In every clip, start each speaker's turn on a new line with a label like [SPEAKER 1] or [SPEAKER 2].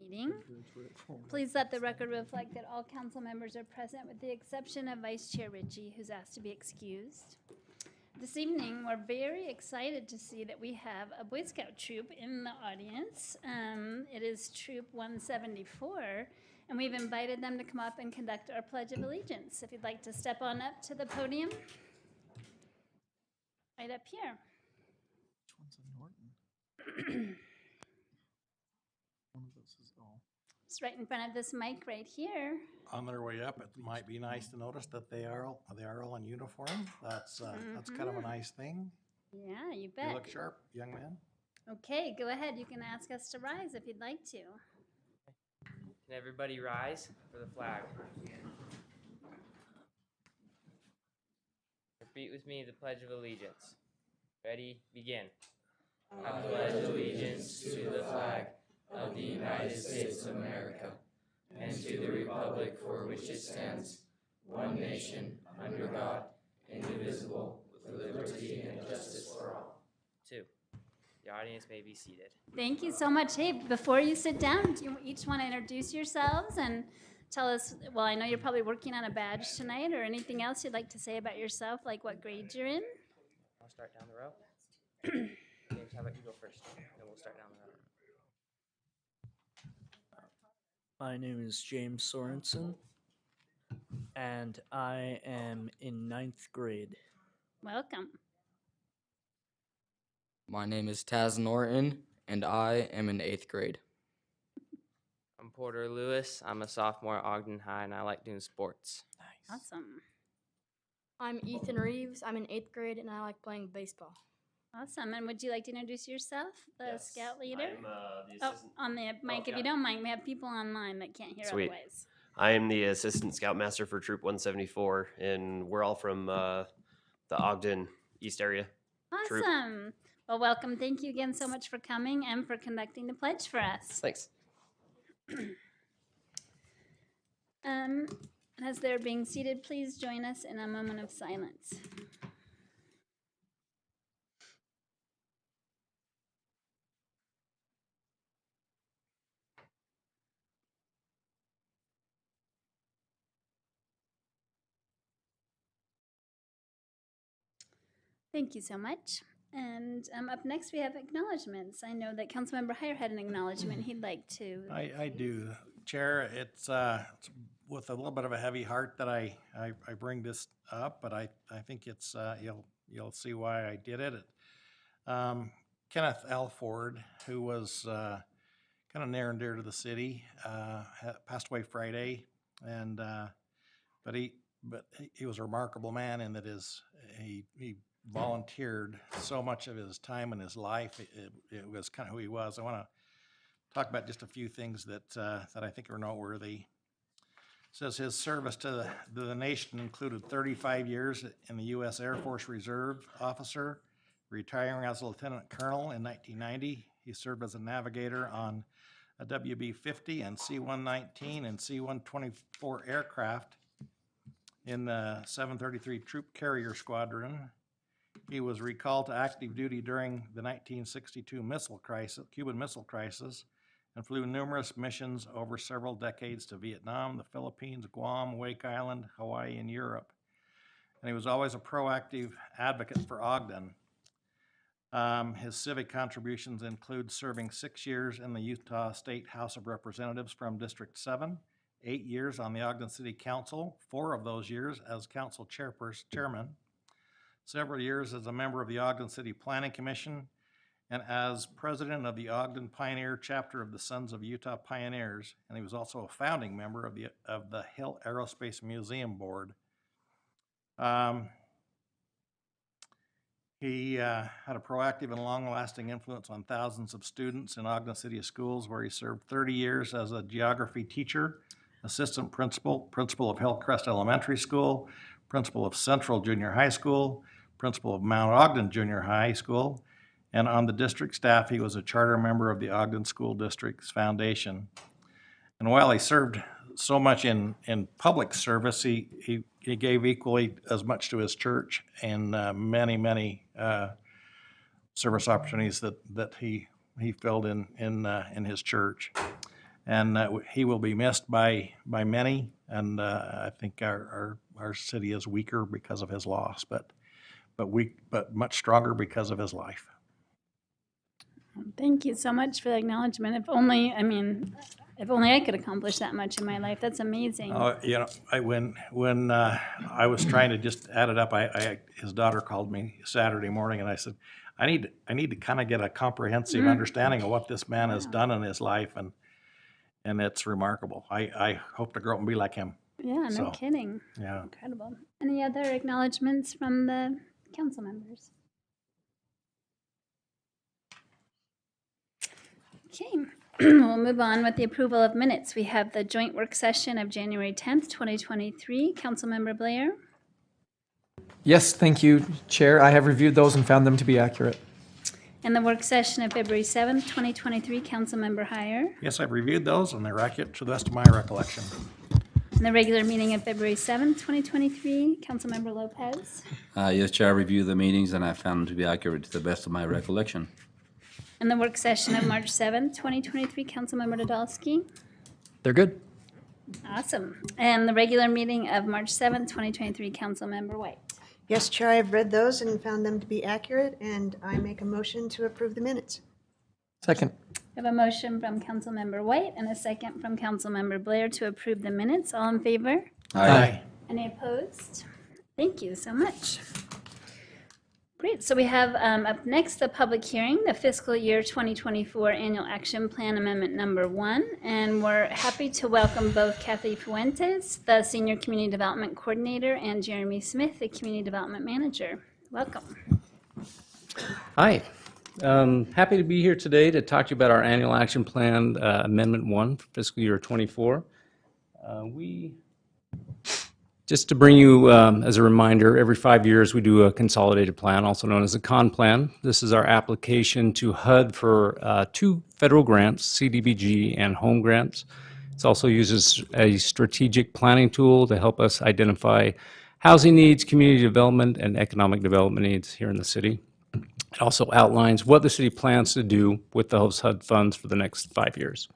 [SPEAKER 1] meeting. Please let the record reflect that all council members are present with the exception of Vice Chair Ritchie, who's asked to be excused. This evening, we're very excited to see that we have a Boy Scout troop in the audience. It is Troop 174, and we've invited them to come up and conduct our Pledge of Allegiance. If you'd like to step on up to the podium, right up here.
[SPEAKER 2] Which one's a Norton? One of those is all.
[SPEAKER 1] It's right in front of this mic right here.
[SPEAKER 3] On their way up, it might be nice to notice that they are all in uniform. That's kind of a nice thing.
[SPEAKER 1] Yeah, you bet.
[SPEAKER 3] You look sharp, young man.
[SPEAKER 1] Okay, go ahead. You can ask us to rise if you'd like to.
[SPEAKER 4] Can everybody rise for the flag? Repeat with me the Pledge of Allegiance. Ready? Begin. I pledge allegiance to the flag of the United States of America and to the republic for which it stands, one nation, under God, indivisible, with liberty and justice for all. 2. The audience may be seated.
[SPEAKER 1] Thank you so much. Hey, before you sit down, do you each want to introduce yourselves and tell us, well, I know you're probably working on a badge tonight, or anything else you'd like to say about yourself, like what grade you're in?
[SPEAKER 4] I'll start down the row. James, how about you go first? Then we'll start down the row.
[SPEAKER 5] My name is James Sorensen, and I am in 9th grade.
[SPEAKER 1] Welcome.
[SPEAKER 6] My name is Taz Norton, and I am in 8th grade.
[SPEAKER 4] I'm Porter Lewis. I'm a sophomore at Ogden High, and I like doing sports.
[SPEAKER 3] Nice.
[SPEAKER 1] Awesome.
[SPEAKER 7] I'm Ethan Reeves. I'm in 8th grade, and I like playing baseball.
[SPEAKER 1] Awesome. And would you like to introduce yourself, the
[SPEAKER 8] Yes,
[SPEAKER 1] scout leader?
[SPEAKER 8] I'm the assistant.
[SPEAKER 1] On the mic, if you don't mind. We have people online that can't hear
[SPEAKER 8] Sweet.
[SPEAKER 1] otherwise.
[SPEAKER 8] I am the assistant scoutmaster for Troop 174, and we're all from the Ogden East area. Troop.
[SPEAKER 1] Awesome. Well, welcome. Thank you again so much for coming and for conducting the pledge for us.
[SPEAKER 8] Thanks.
[SPEAKER 1] As they're being seated, please join us in a moment of silence. Thank you so much. And up next, we have acknowledgements. I know that Councilmember Heyer had an acknowledgement he'd like to.
[SPEAKER 3] I do, Chair. It's with a little bit of a heavy heart that I bring this up, but I think it's you'll see why I did it. Kenneth L. Ford, who was kind of near and dear to the city, passed away Friday, and but he was a remarkable man in that he volunteered so much of his time in his life. It was kind of who he was. I want to talk about just a few things that I think are noteworthy. It says his service to the nation included 35 years in the U.S. Air Force Reserve officer, retiring as a lieutenant colonel in 1990. He served as a navigator on a WB-50 and C-119 and C-124 aircraft in the 733 Troop Carrier Squadron. He was recalled to active duty during the 1962 Cuban Missile Crisis, and flew numerous missions over several decades to Vietnam, the Philippines, Guam, Wake Island, Hawaii, and Europe. And he was always a proactive advocate for Ogden. His civic contributions include serving 6 years in the Utah State House of Representatives from District 7, 8 years on the Ogden City Council, 4 of those years as council chairman, several years as a member of the Ogden City Planning Commission, and as president of the Ogden Pioneer Chapter of the Sons of Utah Pioneers, and he was also a founding member of the Hill Aerospace Museum Board. He had a proactive and long-lasting influence on thousands of students in Ogden City Schools, where he served 30 years as a geography teacher, assistant principal of Hillcrest Elementary School, principal of Central Junior High School, principal of Mount Ogden Junior High School, and on the district staff, he was a charter member of the Ogden School District's Foundation. And while he served so much in public service, he gave equally as much to his church and many service opportunities that he filled in his church. and he will be missed by many. And I think our city is weaker because of his loss, but much stronger because of his life.
[SPEAKER 1] Thank you so much for the acknowledgement. If only I could accomplish that much in my life. That's amazing.
[SPEAKER 3] You know, when I was trying to just add it up, his daughter called me Saturday morning, and I said, I need to kind of get a comprehensive understanding of what this man has done in his life, and it's remarkable. I hope to grow up and be like him.
[SPEAKER 1] Yeah, no kidding.
[SPEAKER 3] Yeah.
[SPEAKER 1] Incredible. Any other acknowledgements from the council members? Okay, we'll move on with the approval of minutes. We have the joint work session of January 10th, 2023. Councilmember Blair.
[SPEAKER 2] Yes, thank you, Chair. I have reviewed those and found them to be accurate.
[SPEAKER 1] And the work session of February 7th, 2023. Councilmember Heyer.
[SPEAKER 3] Yes, I've reviewed those, and they're accurate to the best of my recollection.
[SPEAKER 1] And the regular meeting of February 7th, 2023. Councilmember Lopez.
[SPEAKER 9] Yes, Chair, I reviewed the meetings and I found them to be accurate to the best of my recollection.
[SPEAKER 1] And the work session of March 7th, 2023. Councilmember Nadolski.
[SPEAKER 2] They're good.
[SPEAKER 1] Awesome. And the regular meeting of March 7th, 2023. Councilmember White.
[SPEAKER 10] Yes, Chair, I've read those and found them to be accurate, and I make a motion to approve the minutes.
[SPEAKER 2] Second.
[SPEAKER 1] We have a motion from Councilmember White and a second from Councilmember Blair to approve the minutes. All in favor?
[SPEAKER 3] Aye.
[SPEAKER 1] Any opposed? Thank you so much. Great. So we have up next the public hearing, the fiscal year 2024 annual action plan amendment number 1. And we're happy to welcome both Kathy Fuentes, the senior community development coordinator, and Jeremy Smith, the community development manager. Welcome.
[SPEAKER 11] Hi. Happy to be here today to talk to you about our annual action plan amendment 1 for fiscal year 24. Just to bring you, as a reminder, every 5 years we do a consolidated plan, also known as a CON plan. This is our application to HUD for 2 federal grants, CDBG and home grants. It also uses a strategic planning tool to help us identify housing needs, community development, and economic development needs here in the city. It also outlines what the city plans to do with those HUD funds for the next 5 years.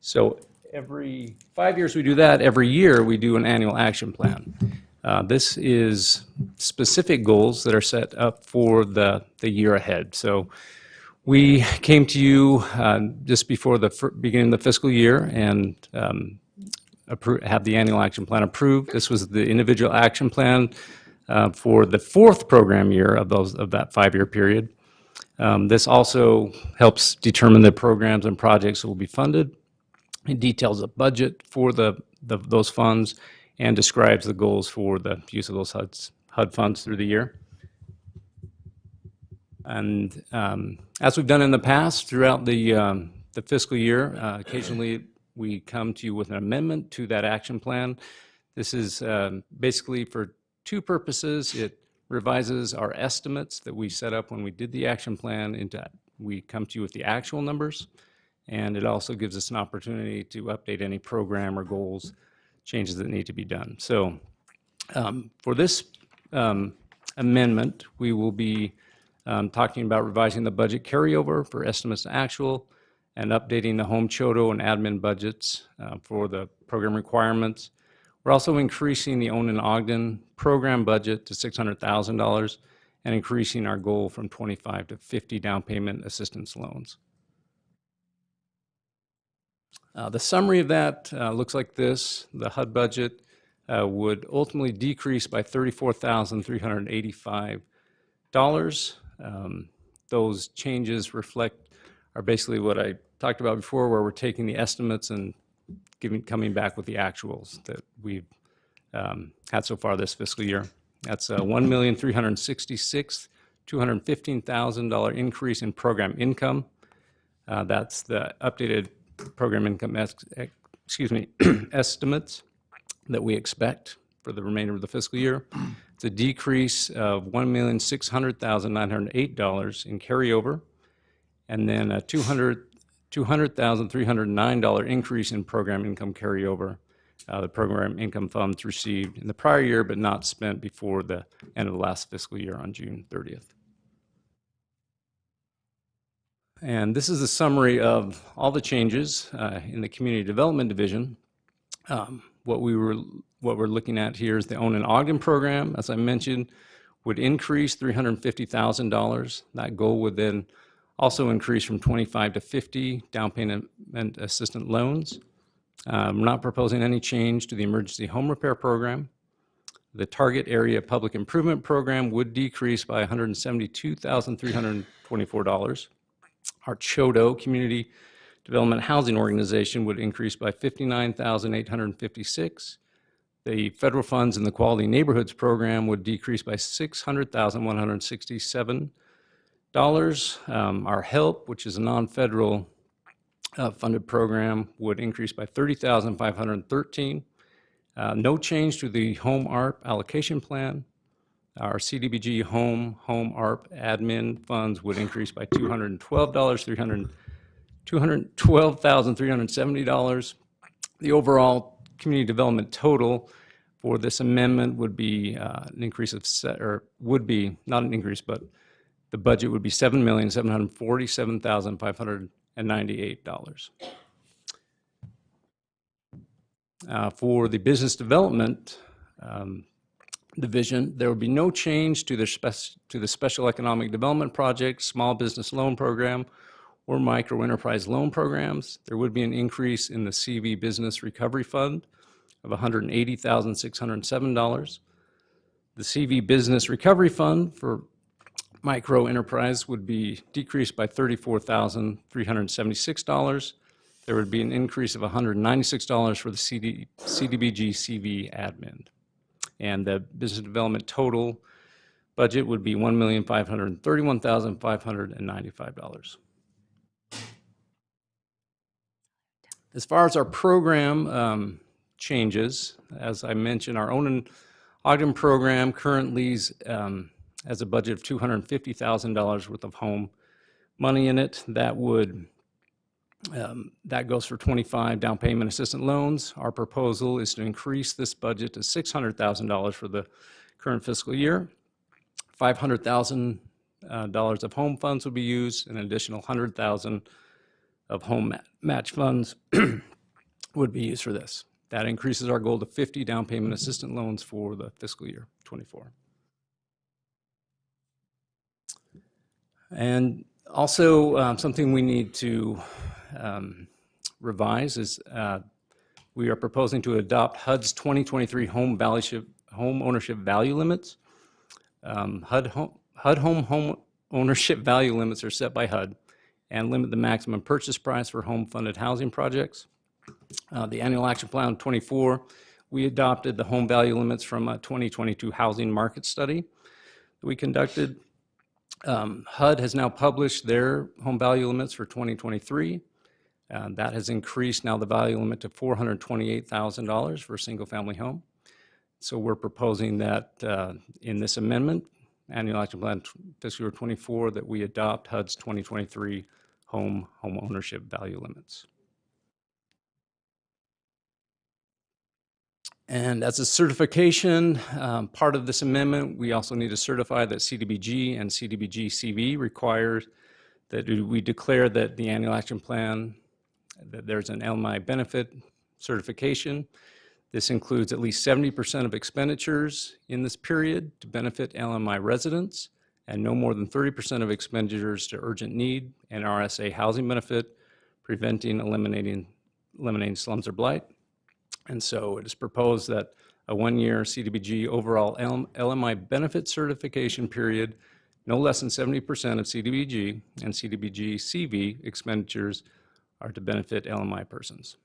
[SPEAKER 11] So every 5 years we do that. Every year we do an annual action plan. This is specific goals that are set up for the year ahead. So we came to you just before the beginning of the fiscal year and have the annual action plan approved. This was the individual action plan for the 4th program year of that 5-year period. This also helps determine the programs and projects that will be funded. It details a budget for those funds and describes the goals for the use of those HUD funds through the year. And as we've done in the past, throughout the fiscal year, occasionally we come to you with an amendment to that action plan. This is basically for 2 purposes. It revises our estimates that we set up when we did the action plan we come to you with the actual numbers. And it also gives us an opportunity to update any program or goals, changes that need to be done. So for this amendment, we will be talking about revising the budget carryover for estimates to actual and updating the home choto and admin budgets for the program requirements. We're also increasing the Own in Ogden program budget to $600,000 and increasing our goal from 25 to 50 down payment assistance loans. The summary of that looks like this. The HUD budget would ultimately decrease by $34,385. Those changes are basically what I talked about before, where we're taking the estimates and coming back with the actuals that we've had so far this fiscal year. That's a $1,366,215,000 increase in program income. That's the updated program income estimates that we expect for the remainder of the fiscal year. It's a decrease of $1,600,908 in carryover, and then a $200,309 increase in program income carryover. The program income funds received in the prior year but not spent before the end of the last fiscal year on June 30th. And this is a summary of all the changes in the Community Development Division. What we're looking at here is the Own and Ogden program, as I mentioned, would increase $350,000. That goal would then also increase from 25 to 50 down payment assistant loans. We're not proposing any change to the emergency home repair program. The target area public improvement program would decrease by $172,324. Our CHODO, Community Development Housing Organization, would increase by $59,856. The federal funds in the Quality Neighborhoods program would decrease by $600,167. Our HELP, which is a non-federal funded program, would increase by $30,513. No change to the Home ARP allocation plan. Our CDBG Home ARP admin funds would increase by $212,370. The overall community development total for this amendment would be an increase of, would be, not an increase, but the budget would be $7,747,598. For the business development division, there would be no change to the special economic development project, small business loan program, or micro enterprise loan programs. There would be an increase in the CV Business Recovery Fund of $180,607. The CV Business Recovery Fund for micro enterprise would be decreased by $34,376. There would be an increase of $196 for the CDBG CV admin. And the business development total budget would be $1,531,595. As far as our program changes, as I mentioned, our Own and Ogden program currently has a budget of $250,000 worth of home money in it. That would that goes for 25 down payment assistant loans. Our proposal is to increase this budget to $600,000 for the current fiscal year. $500,000 of home funds would be used, an additional $100,000 of home match funds would be used for this. That increases our goal to 50 down payment assistant loans for the fiscal year 24. And also something we need to revise is we are proposing to adopt HUD's 2023 home ownership value limits. HUD home ownership value limits are set by HUD and limit the maximum purchase price for home-funded housing projects. The Annual Action Plan 24, we adopted the home value limits from a 2022 housing market study that we conducted. HUD has now published their home value limits for 2023. That has increased now the value limit to $428,000 for a single-family home. So we're proposing that in this amendment, Annual Action Plan Fiscal Year 24, that we adopt HUD's 2023 home ownership value limits. And as a certification, part of this amendment, we also need to certify that CDBG and CDBG CV requires that we declare that the Annual Action Plan, that there's an LMI benefit certification. This includes at least 70% of expenditures in this period to benefit LMI residents, and no more than 30% of expenditures to urgent need and RSA housing benefit, eliminating slums or blight. And so it is proposed that a one-year CDBG overall LMI benefit certification period, no less than 70% of CDBG and CDBG CV expenditures are to benefit LMI persons.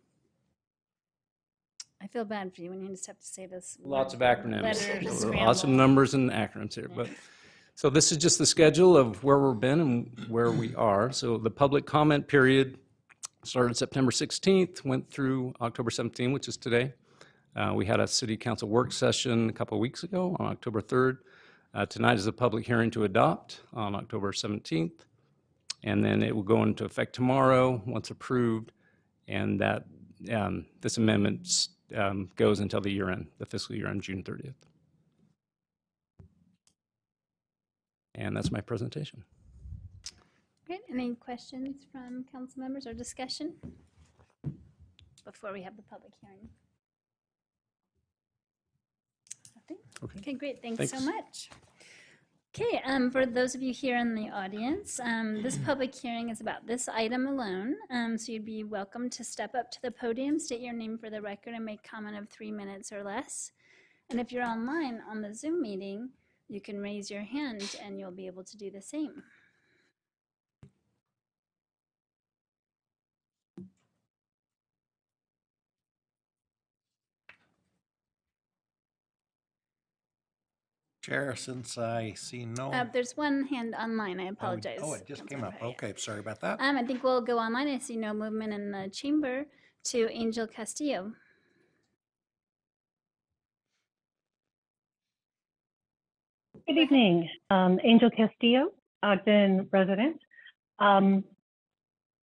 [SPEAKER 1] I feel bad for you when you just have to say this.
[SPEAKER 11] Lots of acronyms,
[SPEAKER 1] Letters,
[SPEAKER 11] lots of numbers and acronyms here. But so this is just the schedule of where we've been and where we are. So the public comment period started September 16th, went through October 17th, which is today. We had a city council work session a couple of weeks ago on October 3rd. Tonight is a public hearing to adopt on October 17th. And then it will go into effect tomorrow once approved. And that this amendment goes until the year end, the fiscal year end, June 30th. And that's my presentation.
[SPEAKER 1] Great. Any questions from council members or discussion before we have the public hearing? Nothing? Okay, great. Thanks so much. Okay, for those of you here in the audience, this public hearing is about this item alone. So you'd be welcome to step up to the podium, state your name for the record, and make comment of 3 minutes or less. And if you're online on the Zoom meeting, you can raise your hand and you'll be able to do the same.
[SPEAKER 3] Chair, since I see no.
[SPEAKER 1] There's one hand online. I apologize.
[SPEAKER 3] Oh, it just came up.
[SPEAKER 1] Councilmember.
[SPEAKER 3] Okay, sorry about that.
[SPEAKER 1] I think we'll go online. I see no movement in the chamber to Angel Castillo.
[SPEAKER 12] Good evening. Angel Castillo, Ogden resident. Right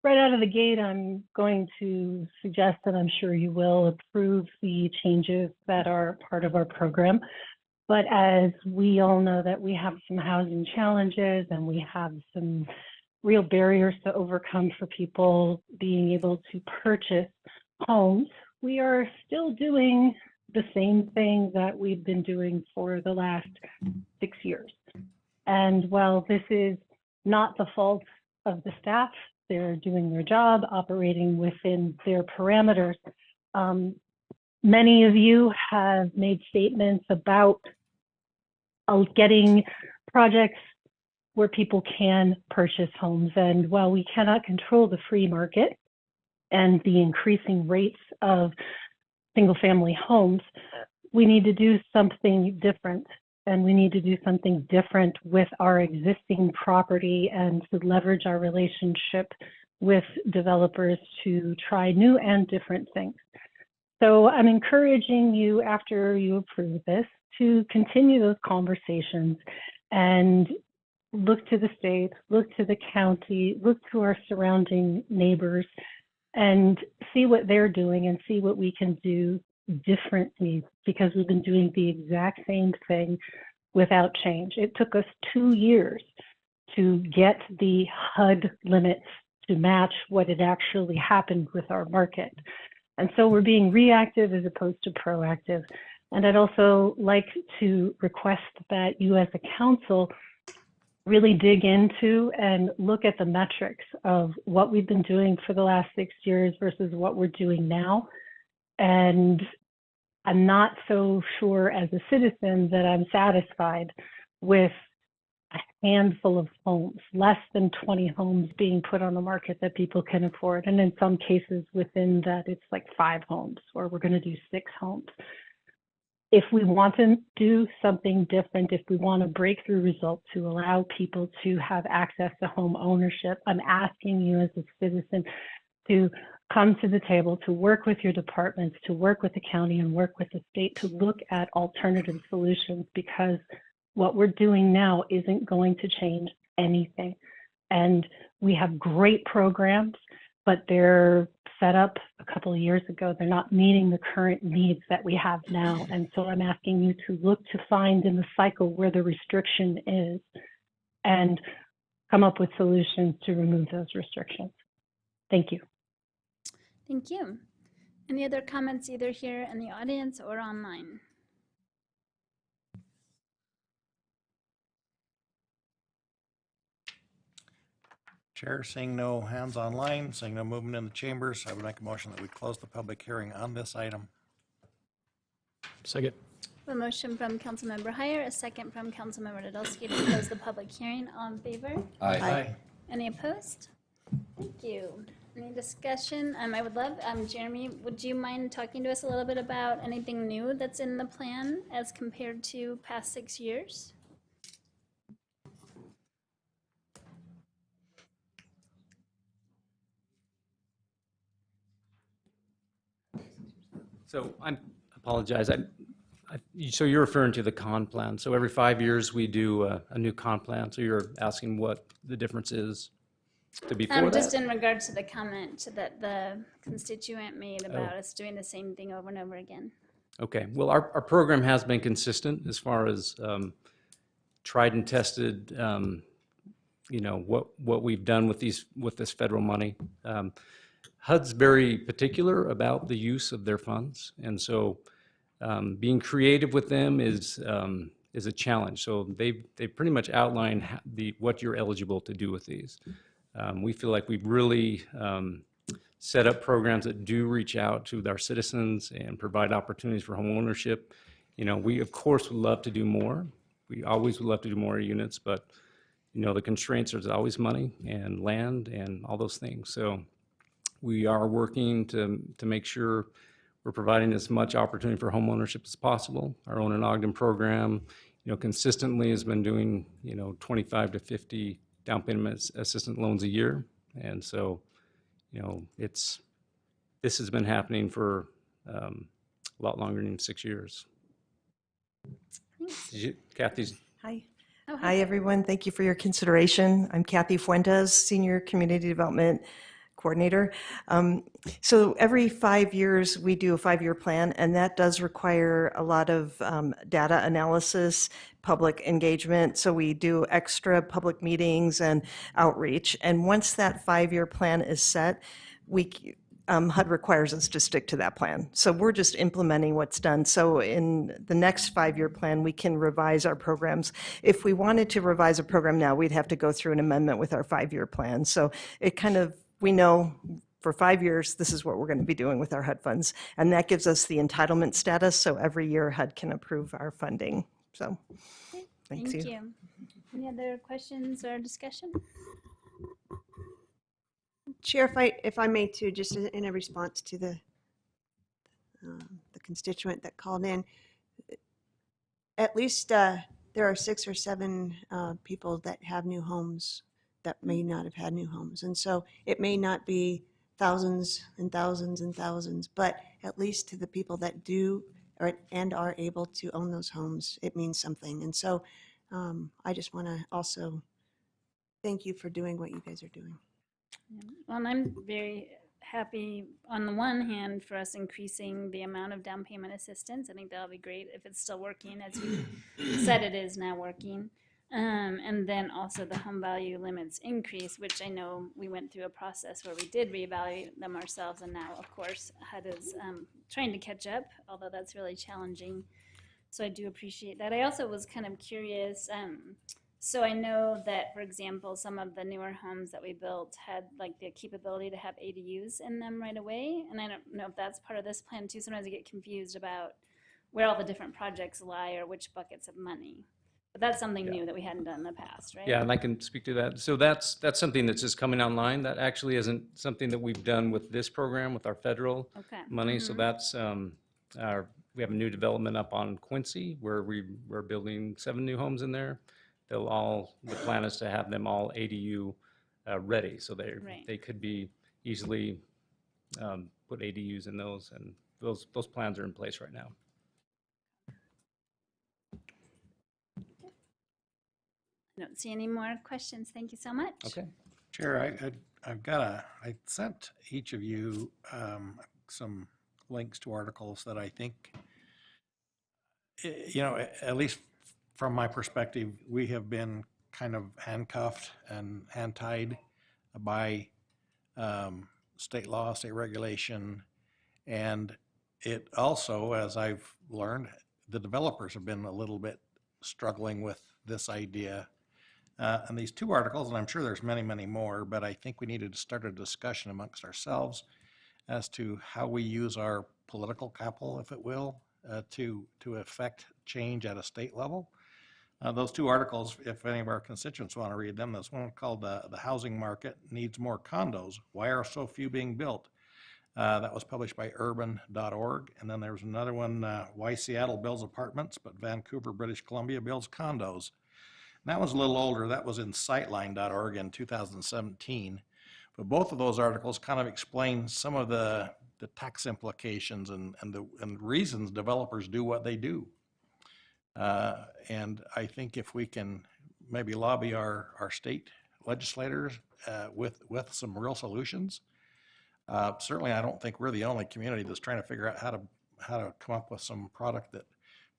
[SPEAKER 12] out of the gate, I'm going to suggest that I'm sure you will approve the changes that are part of our program. But as we all know that we have some housing challenges and we have some real barriers to overcome for people being able to purchase homes, we are still doing the same thing that we've been doing for the last 6 years. And while this is not the fault of the staff, they're doing their job, operating within their parameters. Many of you have made statements about getting projects where people can purchase homes. And while we cannot control the free market and the increasing rates of single-family homes, we need to do something different. And we need to do something different with our existing property and to leverage our relationship with developers to try new and different things. So I'm encouraging you, after you approve this, to continue those conversations and look to the state, look to the county, look to our surrounding neighbors, and see what they're doing and see what we can do differently, because we've been doing the exact same thing without change. It took us 2 years to get the HUD limits to match what had actually happened with our market. And so we're being reactive as opposed to proactive. And I'd also like to request that you as a council really dig into and look at the metrics of what we've been doing for the last 6 years versus what we're doing now. And I'm not so sure as a citizen that I'm satisfied with a handful of homes, less than 20 homes being put on the market that people can afford. And in some cases within that, it's like 5 homes, or we're going to do 6 homes. If we want to do something different, if we want a breakthrough result to allow people to have access to home ownership, I'm asking you as a citizen to come to the table, to work with your departments, to work with the county and work with the state to look at alternative solutions, because what we're doing now isn't going to change anything. And we have great programs, but they're set up a couple of years ago. They're not meeting the current needs that we have now. And so I'm asking you to look to find in the cycle where the restriction is and come up with solutions to remove those restrictions. Thank you.
[SPEAKER 1] Thank you. Any other comments either here in the audience or online?
[SPEAKER 3] Chair, seeing no hands online, seeing no movement in the chambers, I would make a motion that we close the public hearing on this item.
[SPEAKER 2] Second.
[SPEAKER 1] A motion from Councilmember Heyer, a second from Councilmember Nadolski to close the public hearing. All in favor?
[SPEAKER 9] Aye.
[SPEAKER 1] Any opposed? Thank you. Any discussion? I would love, Jeremy, would you mind talking to us a little bit about anything new that's in the plan as compared to past 6 years?
[SPEAKER 11] So I apologize. So you're referring to the con plan. So every 5 years we do a new con plan. So you're asking what the difference is to before that?
[SPEAKER 1] Just in regards to the comment that the constituent made about us doing the same thing over and over again.
[SPEAKER 11] Okay. Well, our program has been consistent as far as tried and tested what we've done with this federal money. HUD's very particular about the use of their funds, and so being creative with them is a challenge. So they've pretty much outlined what you're eligible to do with these. We feel like we've really set up programs that do reach out to our citizens and provide opportunities for home ownership. We of course would love to do more. We always would love to do more units, but the constraints are always money and land and all those things. So we are working to make sure we're providing as much opportunity for home ownership as possible. Our Own in Ogden program, consistently has been doing, 25 to 50 down payment assistance loans a year. And so, this has been happening for a lot longer than 6 years. Kathy's.
[SPEAKER 13] Hi.
[SPEAKER 1] Oh,
[SPEAKER 13] Hi, everyone. Thank you for your consideration. I'm Kathy Fuentes, Senior Community Development Coordinator. So every 5 years, we do a 5-year plan, and that does require a lot of data analysis, public engagement. So we do extra public meetings and outreach. And once that 5-year plan is set, HUD requires us to stick to that plan. So we're just implementing what's done. So in the next 5-year plan, we can revise our programs. If we wanted to revise a program now, we'd have to go through an amendment with our 5-year plan. So we know for 5 years, this is what we're going to be doing with our HUD funds. And that gives us the entitlement status. So every year HUD can approve our funding. So thank you.
[SPEAKER 1] Any other questions or discussion?
[SPEAKER 10] Chair, if I may too, just in a response to the constituent that called in, at least there are 6 or 7 people that have new homes that may not have had new homes. And so it may not be thousands and thousands and thousands, but at least to the people that do and are able to own those homes, it means something. And so I just want to also thank you for doing what you guys are doing.
[SPEAKER 1] Well, and I'm very happy on the one hand for us increasing the amount of down payment assistance. I think that'll be great if it's still working, as you said it is now working. And then also the home value limits increase, which I know we went through a process where we did reevaluate them ourselves, and now of course HUD is trying to catch up, although that's really challenging. So I do appreciate that. I also was kind of curious. So I know that, for example, some of the newer homes that we built had like the capability to have ADUs in them right away. And I don't know if that's part of this plan too. Sometimes I get confused about where all the different projects lie or which buckets of money. But that's something new that we hadn't done in the past, right?
[SPEAKER 11] Yeah, and I can speak to that. So that's something that's just coming online. That actually isn't something that we've done with this program, with our federal money. So that's we have a new development up on Quincy where we're building 7 new homes in there. The plan is to have them all ADU ready, so they could be easily put ADUs in those, and those plans are in place right now.
[SPEAKER 1] I don't see any more questions. Thank you so much.
[SPEAKER 11] Okay.
[SPEAKER 3] Chair, I sent each of you some links to articles that I think, at least from my perspective, we have been kind of handcuffed and hand-tied by state law, state regulation, and it also, as I've learned, the developers have been a little bit struggling with this idea. And these 2 articles, and I'm sure there's many, many more, but I think we needed to start a discussion amongst ourselves as to how we use our political capital, if it will, to affect change at a state level. Those 2 articles, if any of our constituents want to read them, there's one called The Housing Market Needs More Condos. Why are so few being built? That was published by urban.org. And then there's another one, Why Seattle Builds Apartments, but Vancouver, British Columbia Builds Condos. And that one's a little older. That was in Sightline.org in 2017. But both of those articles kind of explain some of the tax implications and reasons developers do what they do. And I think if we can maybe lobby our state legislators with some real solutions, certainly I don't think we're the only community that's trying to figure out how to come up with some product that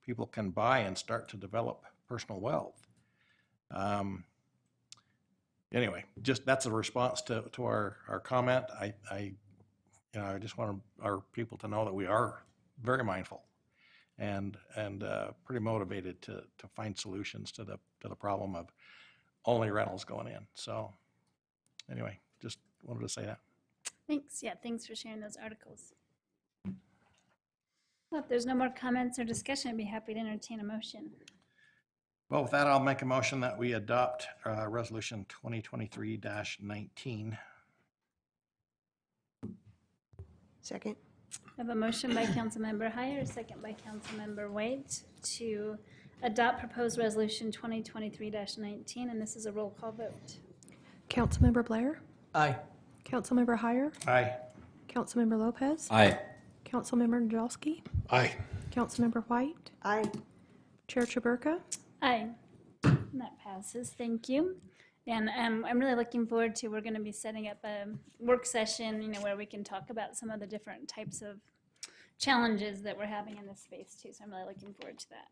[SPEAKER 3] people can buy and start to develop personal wealth. anyway, just that's a response to our comment. I just want our people to know that we are very mindful and pretty motivated to find solutions to the problem of only rentals going in. So anyway, just wanted to say that.
[SPEAKER 1] Thanks. Yeah, thanks for sharing those articles. Well, if there's no more comments or discussion, I'd be happy to entertain a motion.
[SPEAKER 3] Well, with that, I'll make a motion that we adopt Resolution 2023-19.
[SPEAKER 10] Second.
[SPEAKER 1] I have a motion by Councilmember Heyer, a second by Councilmember White to adopt proposed resolution 2023-19, and this is a roll call vote.
[SPEAKER 14] Councilmember Blair?
[SPEAKER 2] Aye.
[SPEAKER 14] Councilmember Heyer?
[SPEAKER 3] Aye.
[SPEAKER 14] Councilmember Lopez?
[SPEAKER 9] Aye.
[SPEAKER 14] Councilmember Nadolski?
[SPEAKER 3] Aye.
[SPEAKER 14] Councilmember White?
[SPEAKER 10] Aye.
[SPEAKER 14] Chair Chaburka?
[SPEAKER 1] Aye. And that passes. Thank you. And I'm really looking forward to, we're going to be setting up a work session, where we can talk about some of the different types of challenges that we're having in this space too. So I'm really looking forward to that.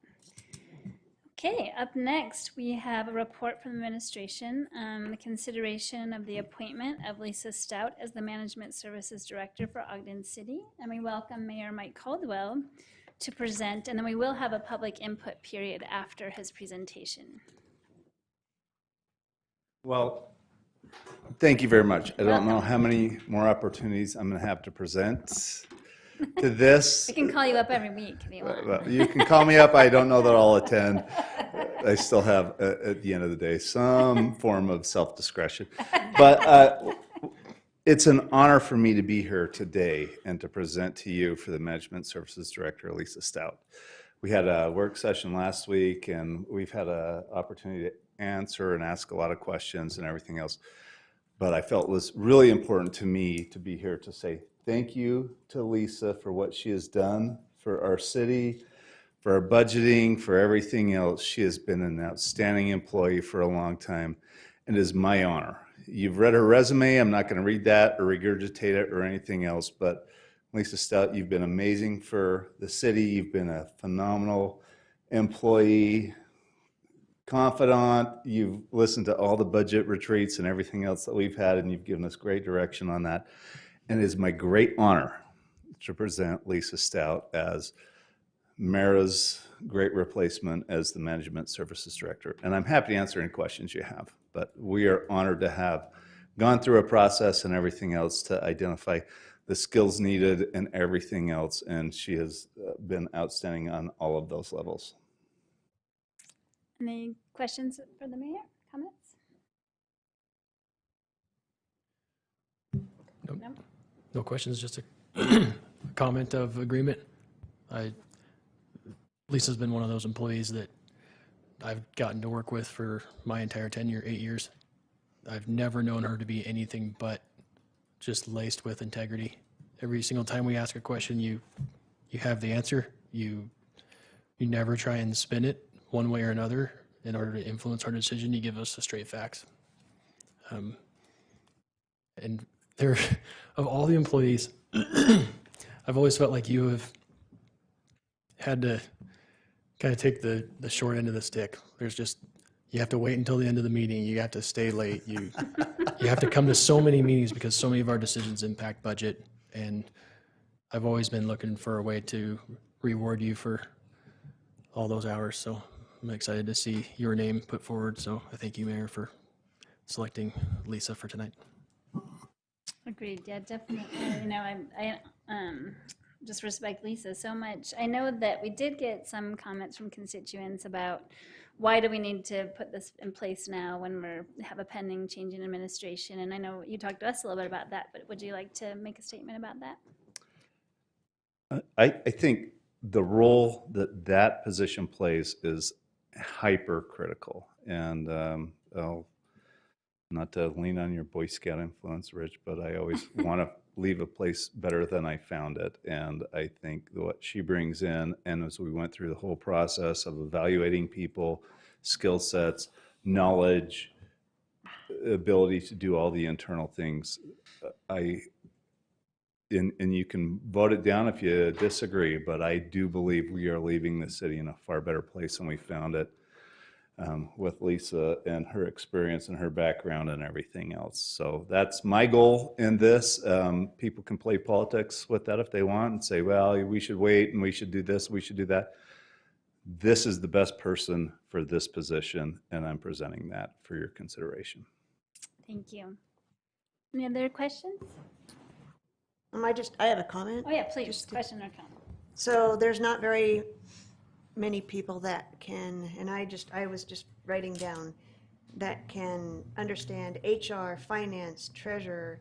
[SPEAKER 1] Okay, up next, we have a report from the administration, the consideration of the appointment of Lisa Stout as the Management Services Director for Ogden City. And we welcome Mayor Mike Caldwell to present, and then we will have a public input period after his presentation.
[SPEAKER 15] Well, thank you very much. I don't know how many more opportunities I'm going to have to present to this.
[SPEAKER 1] We can call you up every week if you want.
[SPEAKER 15] Well, you can call me up. I don't know that I'll attend. I still have, at the end of the day, some form of self-discretion. But it's an honor for me to be here today and to present to you for the Management Services Director, Lisa Stout. We had a work session last week, and we've had an opportunity to answer and ask a lot of questions and everything else. But I felt it was really important to me to be here to say thank you to Lisa for what she has done for our city, for our budgeting, for everything else. She has been an outstanding employee for a long time, and it is my honor. You've read her resume. I'm not going to read that or regurgitate it or anything else, but Lisa Stout, you've been amazing for the city. You've been a phenomenal employee, confidant. You've listened to all the budget retreats and everything else that we've had, and you've given us great direction on that. And it is my great honor to present Lisa Stout as Mara's great replacement as the Management Services Director. And I'm happy to answer any questions you have, but we are honored to have gone through a process and everything else to identify the skills needed and everything else, and she has been outstanding on all of those levels.
[SPEAKER 1] Any questions for the mayor? Comments?
[SPEAKER 16] Nope.
[SPEAKER 1] No?
[SPEAKER 16] No questions, just a comment of agreement. Lisa's been one of those employees that I've gotten to work with for my entire tenure, 8 years. I've never known her to be anything but just laced with integrity. Every single time we ask a question, you have the answer. You never try and spin it one way or another in order to influence our decision. You give us the straight facts. And there, of all the employees, I've always felt like you have had to kind of take the short end of the stick. You have to wait until the end of the meeting. You have to stay late. You have to come to so many meetings because so many of our decisions impact budget. And I've always been looking for a way to reward you for all those hours. So I'm excited to see your name put forward. So I thank you, Mayor, for selecting Lisa for tonight.
[SPEAKER 1] Agreed. Yeah, definitely. I just respect Lisa so much. I know that we did get some comments from constituents about why do we need to put this in place now when we have a pending change in administration? And I know you talked to us a little bit about that, but would you like to make a statement about that?
[SPEAKER 15] I think the role that position plays is hypercritical. And not to lean on your Boy Scout influence, Rich, but I always want to leave a place better than I found it. And I think what she brings in, and as we went through the whole process of evaluating people, skill sets, knowledge, ability to do all the internal things, and you can vote it down if you disagree, but I do believe we are leaving the city in a far better place than we found it. with Lisa and her experience and her background and everything else. So that's my goal in this. People can play politics with that if they want and say, well, we should wait and we should do this, we should do that. This is the best person for this position, and I'm presenting that for your consideration.
[SPEAKER 1] Thank you. Any other questions?
[SPEAKER 10] I have a comment.
[SPEAKER 1] Oh yeah, please, question or comment.
[SPEAKER 10] So there's not very many people that can, and I was just writing down, that can understand HR, finance, treasurer,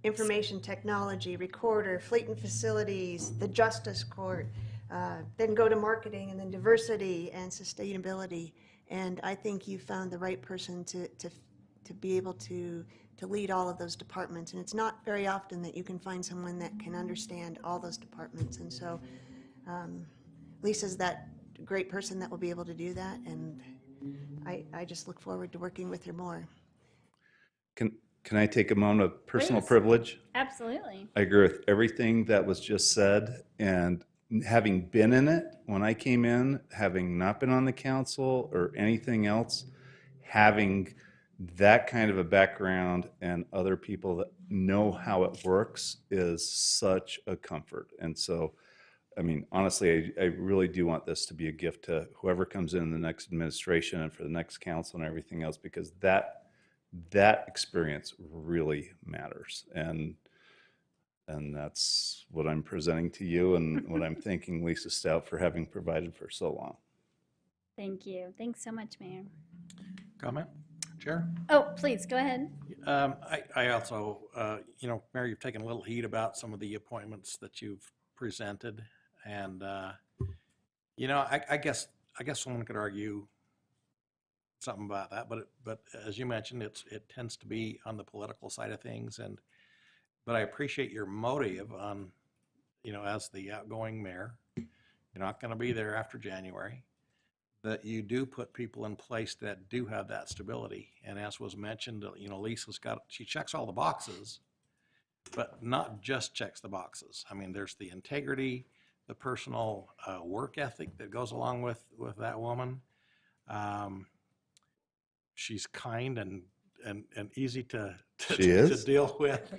[SPEAKER 10] information technology, recorder, fleet and facilities, the justice court, then go to marketing, and then diversity and sustainability. And I think you found the right person to be able to lead all of those departments. And it's not very often that you can find someone that can understand all those departments. And so Lisa's that great person that will be able to do that. And I just look forward to working with her more.
[SPEAKER 15] Can I take a moment of personal
[SPEAKER 1] Please.
[SPEAKER 15] privilege?
[SPEAKER 1] Absolutely.
[SPEAKER 15] I agree with everything that was just said, and having been in it when I came in, having not been on the council or anything else, having that kind of a background and other people that know how it works is such a comfort. And so, I mean, honestly, I really do want this to be a gift to whoever comes in the next administration and for the next council and everything else, because that experience really matters. And that's what I'm presenting to you and what I'm thanking Lisa Stout for having provided for so long.
[SPEAKER 1] Thank you. Thanks so much, Mayor.
[SPEAKER 3] Comment? Chair?
[SPEAKER 1] Oh, please, go ahead.
[SPEAKER 3] I also, Mayor, you've taken a little heat about some of the appointments that you've presented. And, I guess someone could argue something about that, but as you mentioned, it tends to be on the political side of things. But I appreciate your motive on, as the outgoing mayor, you're not going to be there after January, that you do put people in place that do have that stability. And as was mentioned, Lisa's she checks all the boxes, but not just checks the boxes. I mean, there's the integrity, the personal work ethic that goes along with that woman. She's kind and easy to deal with.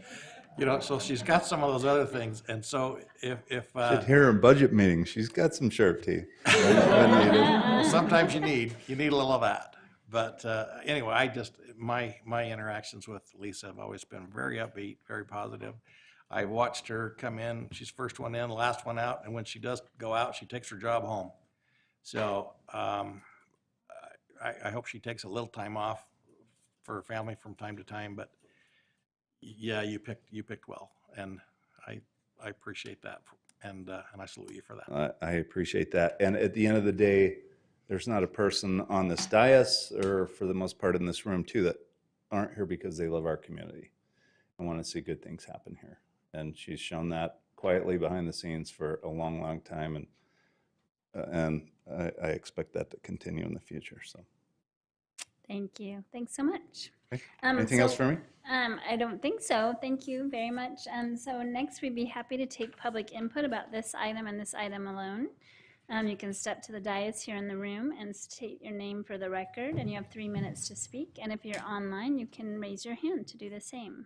[SPEAKER 3] So she's got some of those other things. And so if
[SPEAKER 15] should hear her in budget meetings. She's got some sharp teeth. Well,
[SPEAKER 3] sometimes you need a little of that. But anyway, my interactions with Lisa have always been very upbeat, very positive. I watched her come in. She's first one in, last one out. And when she does go out, she takes her job home. So I hope she takes a little time off for her family from time to time. But yeah, you picked well, and I appreciate that, and I salute you for that.
[SPEAKER 15] I appreciate that. And at the end of the day, there's not a person on this dais, or for the most part in this room too, that aren't here because they love our community and want to see good things happen here. And she's shown that quietly behind the scenes for a long, long time, and I expect that to continue in the future. So.
[SPEAKER 1] Thank you. Thanks so much.
[SPEAKER 15] Okay. Anything else for me?
[SPEAKER 1] I don't think so. Thank you very much. So next, we'd be happy to take public input about this item and this item alone. You can step to the dais here in the room and state your name for the record, and you have 3 minutes to speak. And if you're online, you can raise your hand to do the same.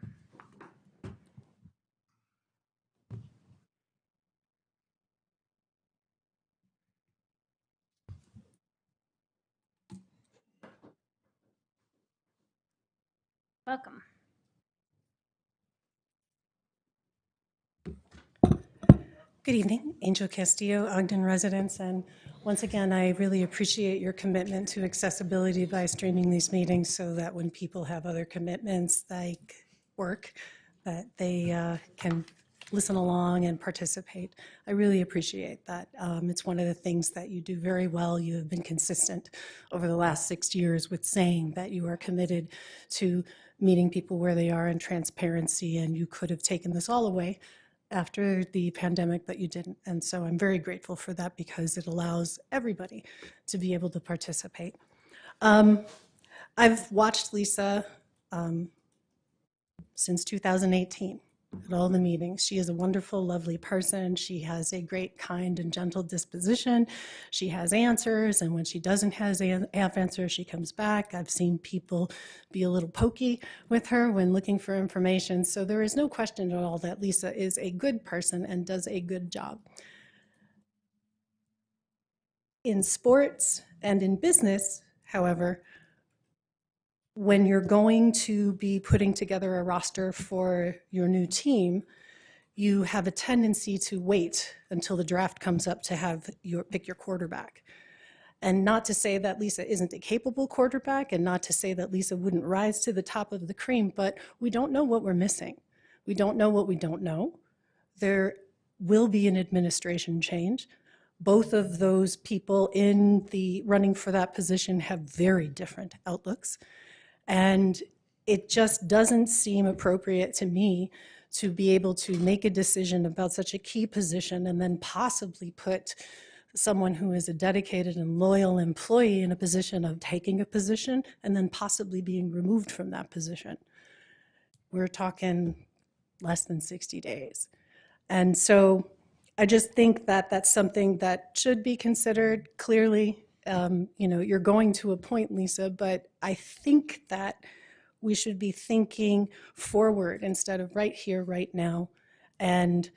[SPEAKER 1] Welcome.
[SPEAKER 17] Good evening, Angel Castillo, Ogden residents, and once again, I really appreciate your commitment to accessibility by streaming these meetings so that when people have other commitments like work, that they can listen along and participate. I really appreciate that. It's one of the things that you do very well. You have been consistent over the last 6 years with saying that you are committed to meeting people where they are in transparency, and you could have taken this all away after the pandemic, but you didn't. And so I'm very grateful for that because it allows everybody to be able to participate. I've watched Lisa since 2018. at all the meetings. She is a wonderful, lovely person. She has a great, kind, and gentle disposition. She has answers, and when she doesn't have answers, she comes back. I've seen people be a little pokey with her when looking for information. So there is no question at all that Lisa is a good person and does a good job. In sports and in business, however, when you're going to be putting together a roster for your new team, you have a tendency to wait until the draft comes up to pick your quarterback. And not to say that Lisa isn't a capable quarterback, and not to say that Lisa wouldn't rise to the top of the cream, but we don't know what we're missing. We don't know what we don't know. There will be an administration change. Both of those people in the running for that position have very different outlooks. And it just doesn't seem appropriate to me to be able to make a decision about such a key position and then possibly put someone who is a dedicated and loyal employee in a position of taking a position and then possibly being removed from that position. We're talking less than 60 days. And so I just think that that's something that should be considered clearly. You're going to appoint Lisa, but I think that we should be thinking forward instead of right here, right now, and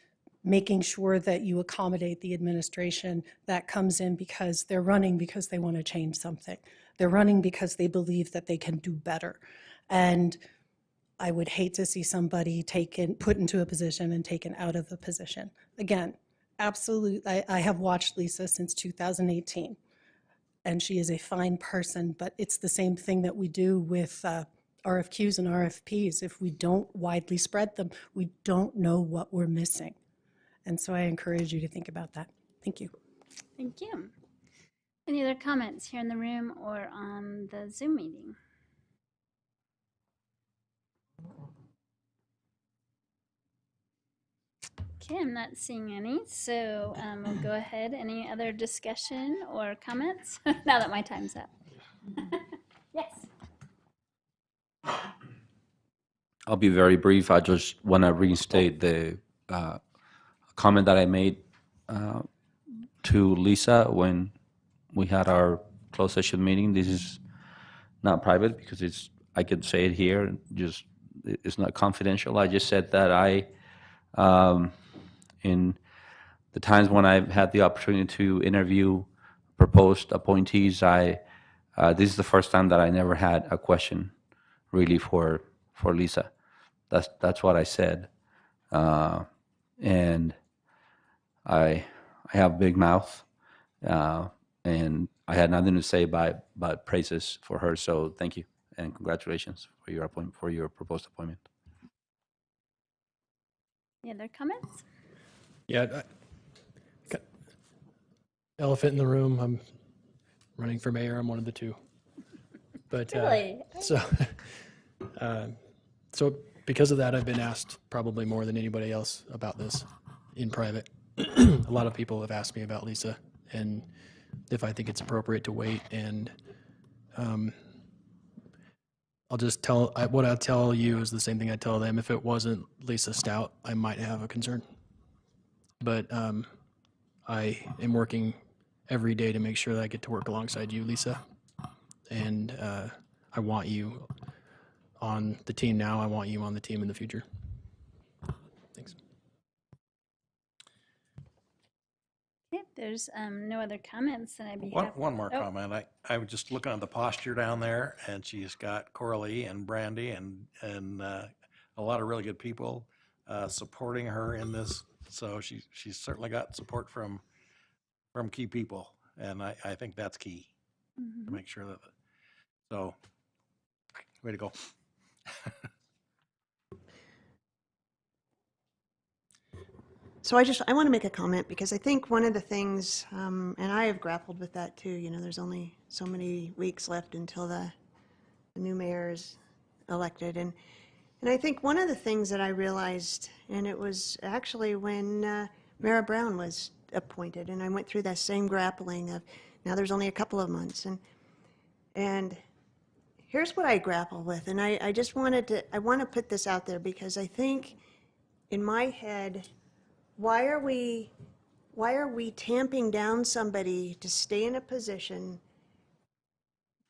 [SPEAKER 17] making sure that you accommodate the administration that comes in because they're running because they want to change something. They're running because they believe that they can do better. And I would hate to see somebody put into a position and taken out of the position. Again, absolutely, I have watched Lisa since 2018. And she is a fine person, but it's the same thing that we do with RFQs and RFPs. If we don't widely spread them, we don't know what we're missing. And so I encourage you to think about that. Thank you.
[SPEAKER 1] Thank you. Any other comments here in the room or on the Zoom meeting? Okay, I'm not seeing any, so we'll go ahead. Any other discussion or comments now that my time's up? Yes.
[SPEAKER 9] I'll be very brief. I just want to reinstate the comment that I made to Lisa when we had our closed session meeting. This is not private because I could say it here. It's not confidential. I just said that in the times when I've had the opportunity to interview proposed appointees, this is the first time that I never had a question really for Lisa. That's what I said. And I have a big mouth, and I had nothing to say but praises for her. So thank you and congratulations for your proposed appointment.
[SPEAKER 1] Any other comments?
[SPEAKER 16] Yeah. Elephant in the room. I'm running for mayor. I'm one of the two. But
[SPEAKER 1] really?
[SPEAKER 16] So because of that, I've been asked probably more than anybody else about this in private. A lot of people have asked me about Lisa and if I think it's appropriate to wait. And I'll just what I'll tell you is the same thing I tell them. If it wasn't Lisa Stout, I might have a concern. But I am working every day to make sure that I get to work alongside you, Lisa. And I want you on the team now. I want you on the team in the future. Thanks.
[SPEAKER 1] Okay, if there's no other comments, then I'd be happy.
[SPEAKER 3] One more comment. I was just looking at the posture down there, and she's got Coralie and Brandy and a lot of really good people supporting her in this. So she's certainly got support from key people, and I think that's key to make sure that. So, way to go.
[SPEAKER 10] So I want to make a comment because I think one of the things, and I have grappled with that too, there's only so many weeks left until the new mayor is elected. And I think one of the things that I realized, and it was actually when Mara Brown was appointed, and I went through that same grappling of, now there's only a couple of months. And here's what I grapple with, and I just want to put this out there because I think in my head, why are we tamping down somebody to stay in a position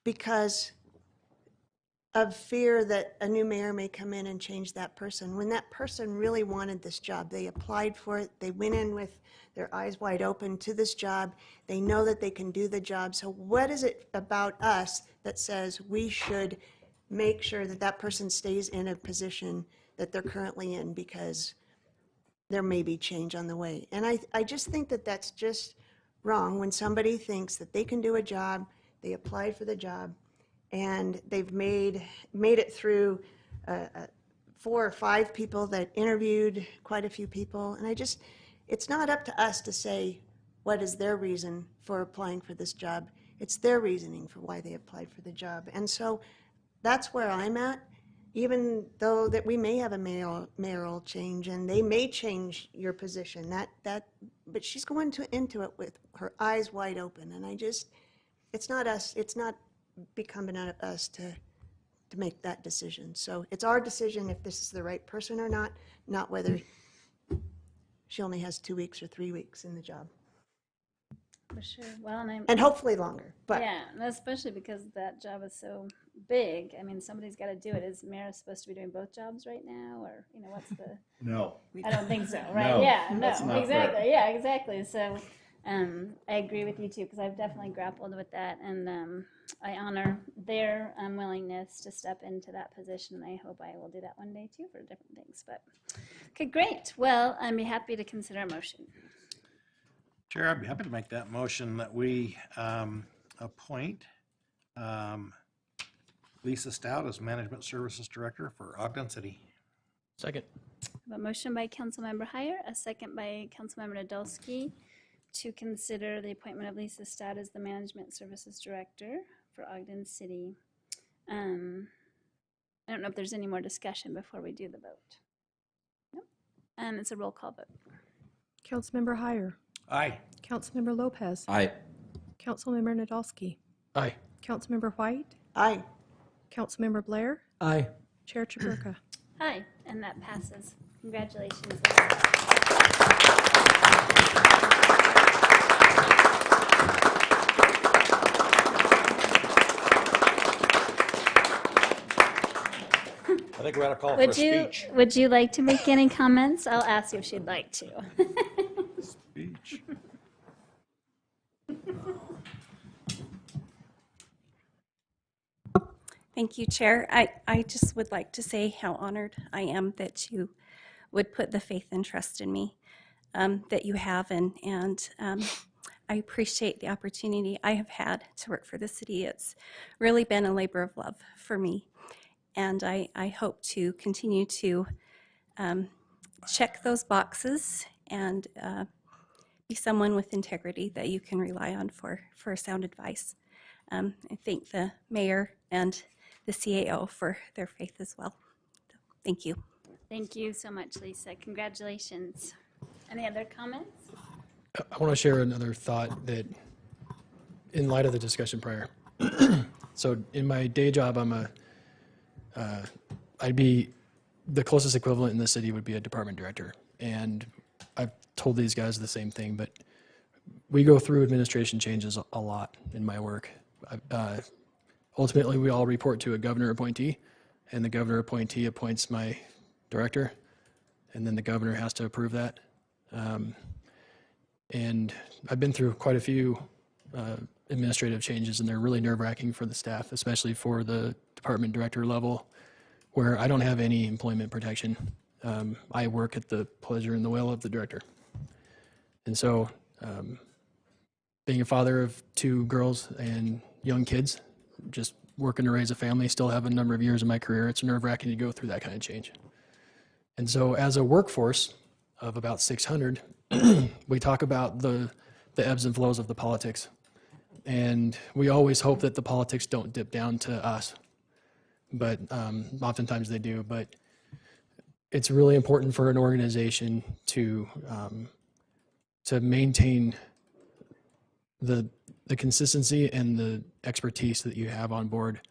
[SPEAKER 10] because of fear that a new mayor may come in and change that person, when that person really wanted this job? They applied for it, they went in with their eyes wide open to this job, they know that they can do the job. So what is it about us that says we should make sure that that person stays in a position that they're currently in because there may be change on the way? And I just think that that's just wrong when somebody thinks that they can do a job, they applied for the job, and they've made it through 4 or 5 people that interviewed quite a few people. And it's not up to us to say what is their reason for applying for this job. It's their reasoning for why they applied for the job. And so that's where I'm at, even though that we may have a mayoral change and they may change your position, but she's going into it with her eyes wide open. And it's not us, it's not incumbent on us to make that decision. So it's our decision if this is the right person or not whether she only has 2 weeks or 3 weeks in the job.
[SPEAKER 1] For sure. Well,
[SPEAKER 10] and hopefully longer. But
[SPEAKER 1] yeah, and especially because that job is so big. I mean, somebody's got to do it. Is Mayor supposed to be doing both jobs right now, or what's the?
[SPEAKER 15] No.
[SPEAKER 1] I don't think so. Right?
[SPEAKER 15] No,
[SPEAKER 1] yeah. No.
[SPEAKER 15] that's not
[SPEAKER 1] Exactly.
[SPEAKER 15] fair.
[SPEAKER 1] Yeah. Exactly. So, I agree with you too, because I've definitely grappled with that, and I honor their willingness to step into that position. I hope I will do that one day too for different things. But okay, great. Well, I'd be happy to consider a motion.
[SPEAKER 3] Chair, I'd be happy to make that motion that we appoint Lisa Stout as Management Services Director for Ogden City.
[SPEAKER 16] Second.
[SPEAKER 1] A motion by Councilmember Heyer, a second by Councilmember Nadolski to consider the appointment of Lisa Stout as the Management Services Director for Ogden City. I don't know if there's any more discussion before we do the vote. Nope. And it's a roll call vote.
[SPEAKER 14] Councilmember Heyer.
[SPEAKER 3] Aye.
[SPEAKER 14] Councilmember Lopez.
[SPEAKER 9] Aye.
[SPEAKER 14] Councilmember Nadolski.
[SPEAKER 16] Aye.
[SPEAKER 14] Councilmember White.
[SPEAKER 10] Aye.
[SPEAKER 14] Councilmember Blair.
[SPEAKER 2] Aye.
[SPEAKER 14] Chair Chaburka.
[SPEAKER 1] Aye, and that passes. Congratulations.
[SPEAKER 3] I think we're at a call for a speech.
[SPEAKER 1] Would you like to make any comments? I'll ask you if she'd like to.
[SPEAKER 15] Speech.
[SPEAKER 18] Thank you, Chair. I just would like to say how honored I am that you would put the faith and trust in me that you have, and I appreciate the opportunity I have had to work for the city. It's really been a labor of love for me, and I hope to continue to check those boxes and be someone with integrity that you can rely on for sound advice. I thank the mayor and the CAO for their faith as well. So, thank you.
[SPEAKER 1] Thank you so much, Lisa. Congratulations. Any other comments?
[SPEAKER 16] I want to share another thought that, in light of the discussion prior. So in my day job, I'd be, the closest equivalent in the city would be a department director. And I've told these guys the same thing, but we go through administration changes a lot in my work. Ultimately, we all report to a governor appointee, and the governor appointee appoints my director, and then the governor has to approve that. And I've been through quite a few administrative changes, and they're really nerve-wracking for the staff, especially for the department director level, where I don't have any employment protection. I work at the pleasure and the will of the director. And so, being a father of 2 girls and young kids, just working to raise a family, still have a number of years in my career, it's nerve-wracking to go through that kind of change. And so as a workforce of about 600, we talk about the ebbs and flows of the politics. And we always hope that the politics don't dip down to us. But oftentimes they do. But it's really important for an organization to maintain the consistency and the expertise that you have on board.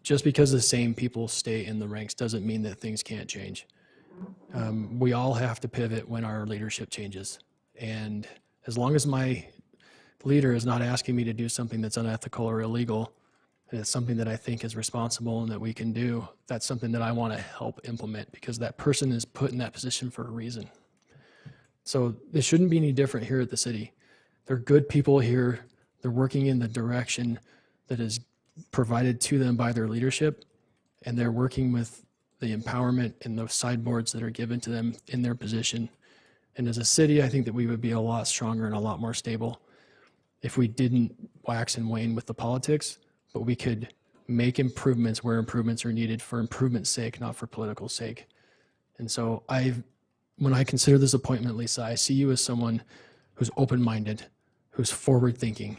[SPEAKER 16] Just because the same people stay in the ranks doesn't mean that things can't change. We all have to pivot when our leadership changes. And as long as my leader is not asking me to do something that's unethical or illegal, and it's something that I think is responsible and that we can do, that's something that I want to help implement, because that person is put in that position for a reason. So it shouldn't be any different here at the city. They're good people here. They're working in the direction that is provided to them by their leadership, and they're working with the empowerment and those sideboards that are given to them in their position. And as a city, I think that we would be a lot stronger and a lot more stable if we didn't wax and wane with the politics, but we could make improvements where improvements are needed for improvement's sake, not for political sake. And so when I consider this appointment, Lisa, I see you as someone who's open-minded, who's forward-thinking,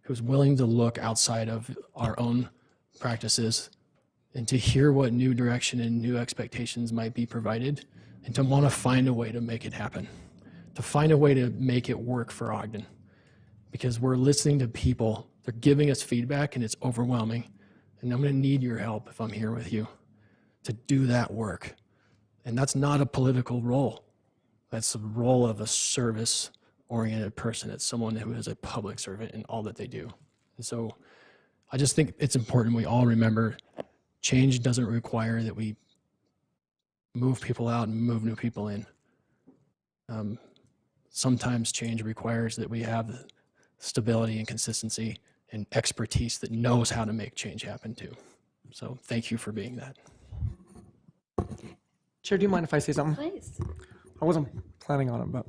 [SPEAKER 16] who's willing to look outside of our own practices and to hear what new direction and new expectations might be provided, and to want to find a way to make it happen, to find a way to make it work for Ogden. Because we're listening to people, they're giving us feedback, and it's overwhelming. And I'm going to need your help if I'm here with you to do that work. And that's not a political role. That's the role of a service-oriented person. It's someone who is a public servant in all that they do. And so I just think it's important we all remember change doesn't require that we move people out and move new people in. Sometimes change requires that we have stability and consistency and expertise that knows how to make change happen too. So thank you for being that.
[SPEAKER 2] Chair, do you mind if I say something?
[SPEAKER 1] Please.
[SPEAKER 2] I wasn't planning on it, but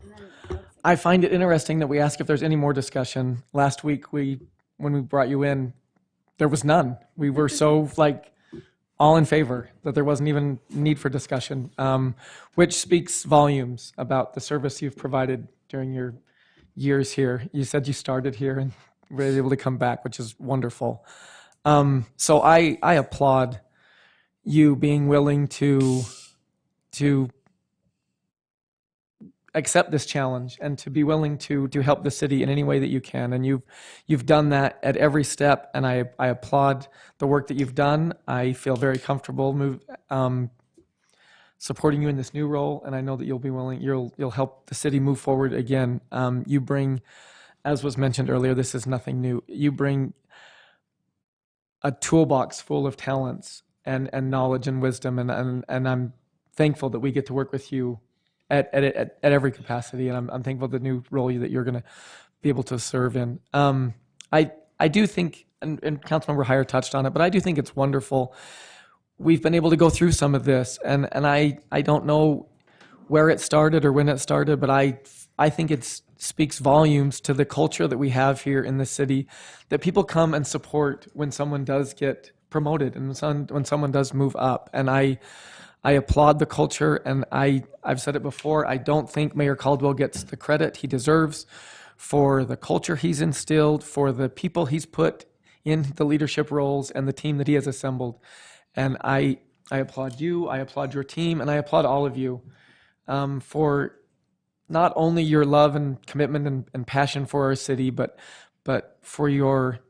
[SPEAKER 2] I find it interesting that we ask if there's any more discussion. Last week, when we brought you in, there was none. We were so all in favor that there wasn't even need for discussion, which speaks volumes about the service you've provided during your years here. You said you started here and were able to come back, which is wonderful. So I applaud you being willing to accept this challenge and to be willing to help the city in any way that you can. And you've done that at every step, and I applaud the work that you've done. I feel very comfortable supporting you in this new role, and I know that you'll help the city move forward again. You bring, as was mentioned earlier, this is nothing new. You bring a toolbox full of talents and knowledge and wisdom, and I'm thankful that we get to work with you at every capacity, and I'm thankful for the new role that you're going to be able to serve in. I do think, and Councilmember Heyer touched on it, but I do think it's wonderful. We've been able to go through some of this, and I don't know where it started or when it started, but I think it speaks volumes to the culture that we have here in the city, that people come and support when someone does get promoted and when someone does move up. And I applaud the culture, and I've said it before, I don't think Mayor Caldwell gets the credit he deserves for the culture he's instilled, for the people he's put in the leadership roles and the team that he has assembled. And I applaud you, I applaud your team, and I applaud all of you for not only your love and commitment and passion for our city, but for your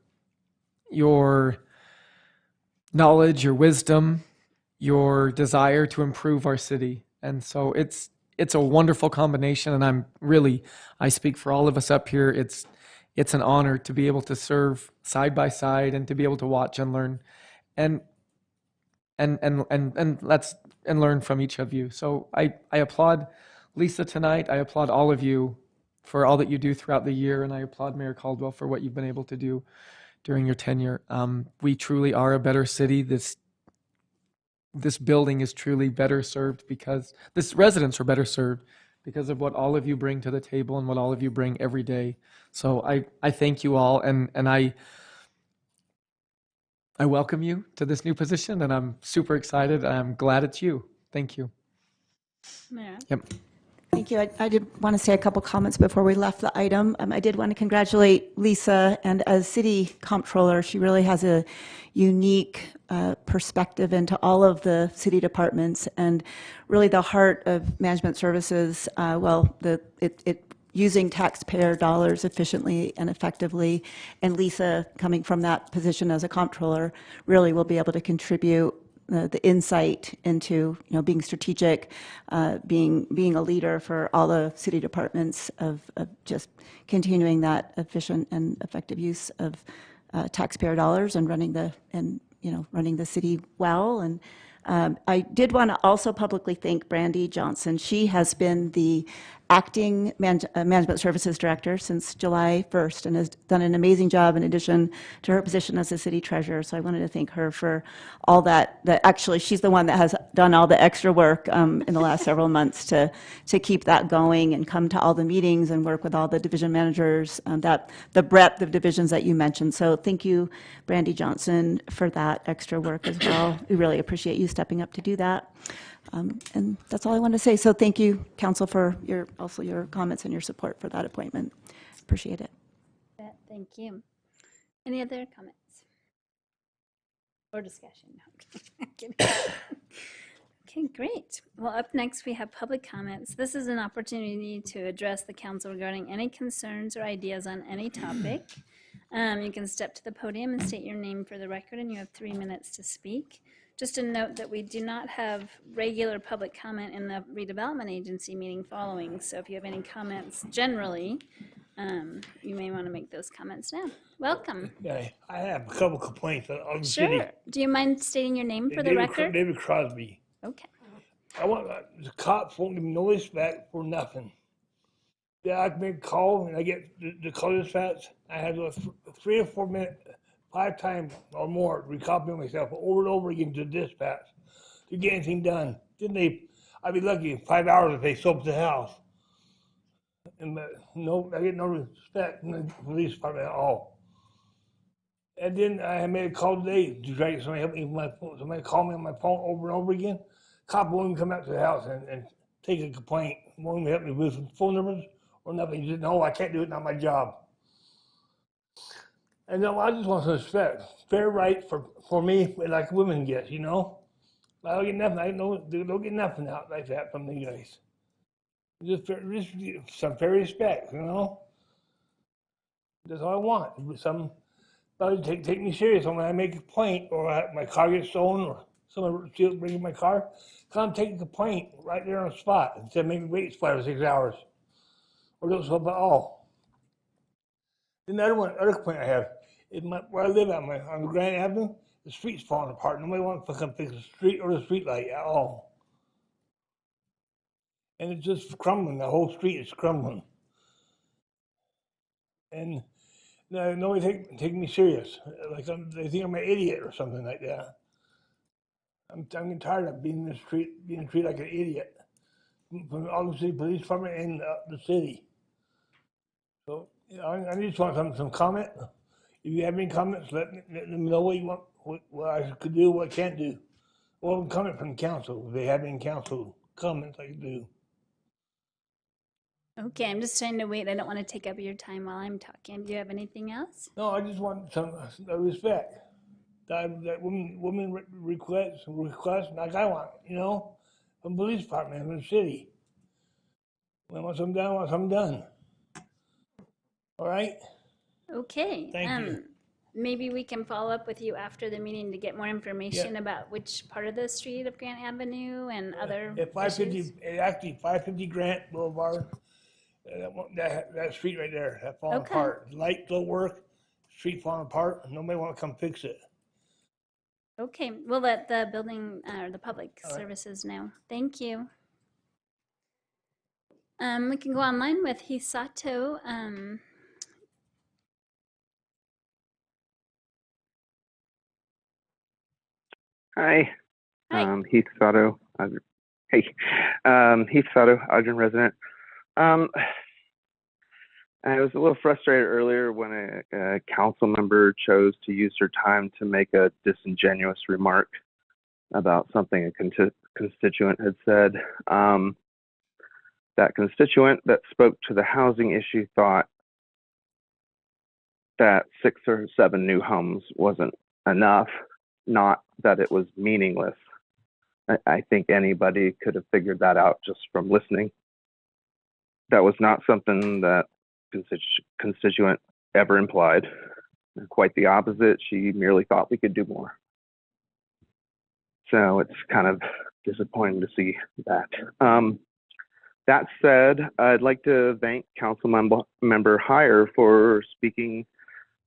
[SPEAKER 2] knowledge, your wisdom, your desire to improve our city. And so it's a wonderful combination, and I speak for all of us up here. It's an honor to be able to serve side by side and to be able to watch and learn and learn from each of you. So I applaud Lisa tonight. I applaud all of you for all that you do throughout the year, and I applaud Mayor Caldwell for what you've been able to do during your tenure. We truly are a better city. This building is truly better served because residents are better served because of what all of you bring to the table and what all of you bring every day. So I thank you all, and I welcome you to this new position, and I'm super excited. I'm glad it's you. Thank you.
[SPEAKER 1] Mayor.
[SPEAKER 2] Yep.
[SPEAKER 19] Thank you. I did want to say a couple comments before we left the item. I did want to congratulate Lisa, and as city comptroller, she really has a unique perspective into all of the city departments, and really the heart of management services. Using taxpayer dollars efficiently and effectively, and Lisa, coming from that position as a comptroller, really will be able to contribute the insight into, being strategic, being a leader for all the city departments of just continuing that efficient and effective use of taxpayer dollars and running the city well. And I did want to also publicly thank Brandy Johnson. She has been the acting management services director since July 1st and has done an amazing job in addition to her position as the city treasurer. So I wanted to thank her for all that. Actually, she's the one that has done all the extra work in the last several months to keep that going and come to all the meetings and work with all the division managers, the breadth of divisions that you mentioned. So thank you, Brandy Johnson, for that extra work as well. We really appreciate you stepping up to do that. And that's all I wanted to say. So thank you, Council, for your comments and your support for that appointment. Appreciate it.
[SPEAKER 1] Thank you. Any other comments or discussion? Okay, great. Well, up next we have public comments. This is an opportunity to address the council regarding any concerns or ideas on any topic. You can step to the podium and state your name for the record, and you have 3 minutes to speak. Just a note that we do not have regular public comment in the redevelopment agency meeting following. So if you have any comments generally, you may want to make those comments now. Welcome.
[SPEAKER 20] Okay, I have a couple complaints on Ogden
[SPEAKER 1] Sure.
[SPEAKER 20] City.
[SPEAKER 1] Do you mind stating your name for the record?
[SPEAKER 20] David Crosby.
[SPEAKER 1] Okay.
[SPEAKER 20] I want the cops won't give me no respect for nothing. Yeah, I can make a call and I get the call dispatch. I have a 3 or 4 minute, 5 times or more recopying myself over and over again to dispatch to get anything done. Then I'd be lucky 5 hours if they soap the house. And no, I get no respect from the police department at all. And then I made a call today to try to get somebody help me with my phone. Somebody called me on my phone over and over again. Cop won't even come out to the house and take a complaint. Won't even help me with phone numbers or nothing. He said, no, I can't do it, not my job. And no, I just want some respect. Fair right for me, like women get, I don't get nothing. I don't get nothing out like that from you guys. Just some fair respect, That's all I want. Somebody take me serious. When I make a complaint or my car gets stolen or someone bringing my car, come take a complaint right there on the spot instead of maybe wait 5 or 6 hours. Or don't help at all. Another complaint I have is where I live on Grand Avenue, the street's falling apart. Nobody wants to come fix the street or the street light at all. And it's just crumbling. The whole street is crumbling. And nobody take me serious. Like they think I'm an idiot or something like that. I'm getting tired of being treated like an idiot from the Ogden City Police Department and the city. So I just want some comment. If you have any comments, let me know what you want, what I could do, what I can't do. Or comment from the council. If they have any council comments, I can do.
[SPEAKER 1] Okay, I'm just trying to wait. I don't want to take up your time while I'm talking. Do you have anything else?
[SPEAKER 20] No, I just want some respect. That women request like I want, from the police department, from the city. When I want something done, I want something done. All right?
[SPEAKER 1] Okay.
[SPEAKER 20] Thank you.
[SPEAKER 1] Maybe we can follow up with you after the meeting to get more information about which part of the street of Grant Avenue and other
[SPEAKER 20] At 550 Grant Boulevard, that street right there, that falling apart. Light don't work, street falling apart. Nobody want to come fix it.
[SPEAKER 1] Okay, we'll let the building or the public services know. Thank you. We can go online with Hisato.
[SPEAKER 21] Hi. Heath Sato. Hey. Heath Sato, Ogden resident. I was a little frustrated earlier when a council member chose to use her time to make a disingenuous remark about something a constituent had said. That constituent that spoke to the housing issue thought that 6 or 7 new homes wasn't enough, not that it was meaningless. I think anybody could have figured that out just from listening. That was not something that constituent ever implied. Quite the opposite. She merely thought we could do more. So it's kind of disappointing to see that. That said, I'd like to thank Council Member Heyer for speaking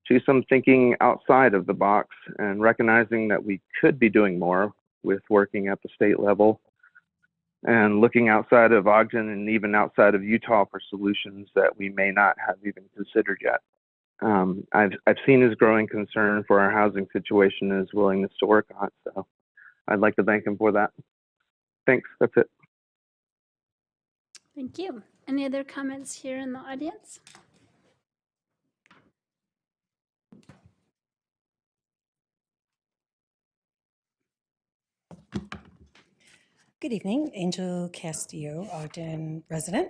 [SPEAKER 21] to some thinking outside of the box and recognizing that we could be doing more with working at the state level and looking outside of Ogden and even outside of Utah for solutions that we may not have even considered yet. I've seen his growing concern for our housing situation and his willingness to work on it, so I'd like to thank him for that. Thanks, that's it.
[SPEAKER 1] Thank you. Any other comments here in the audience?
[SPEAKER 17] Good evening, Angel Castillo, Ogden resident.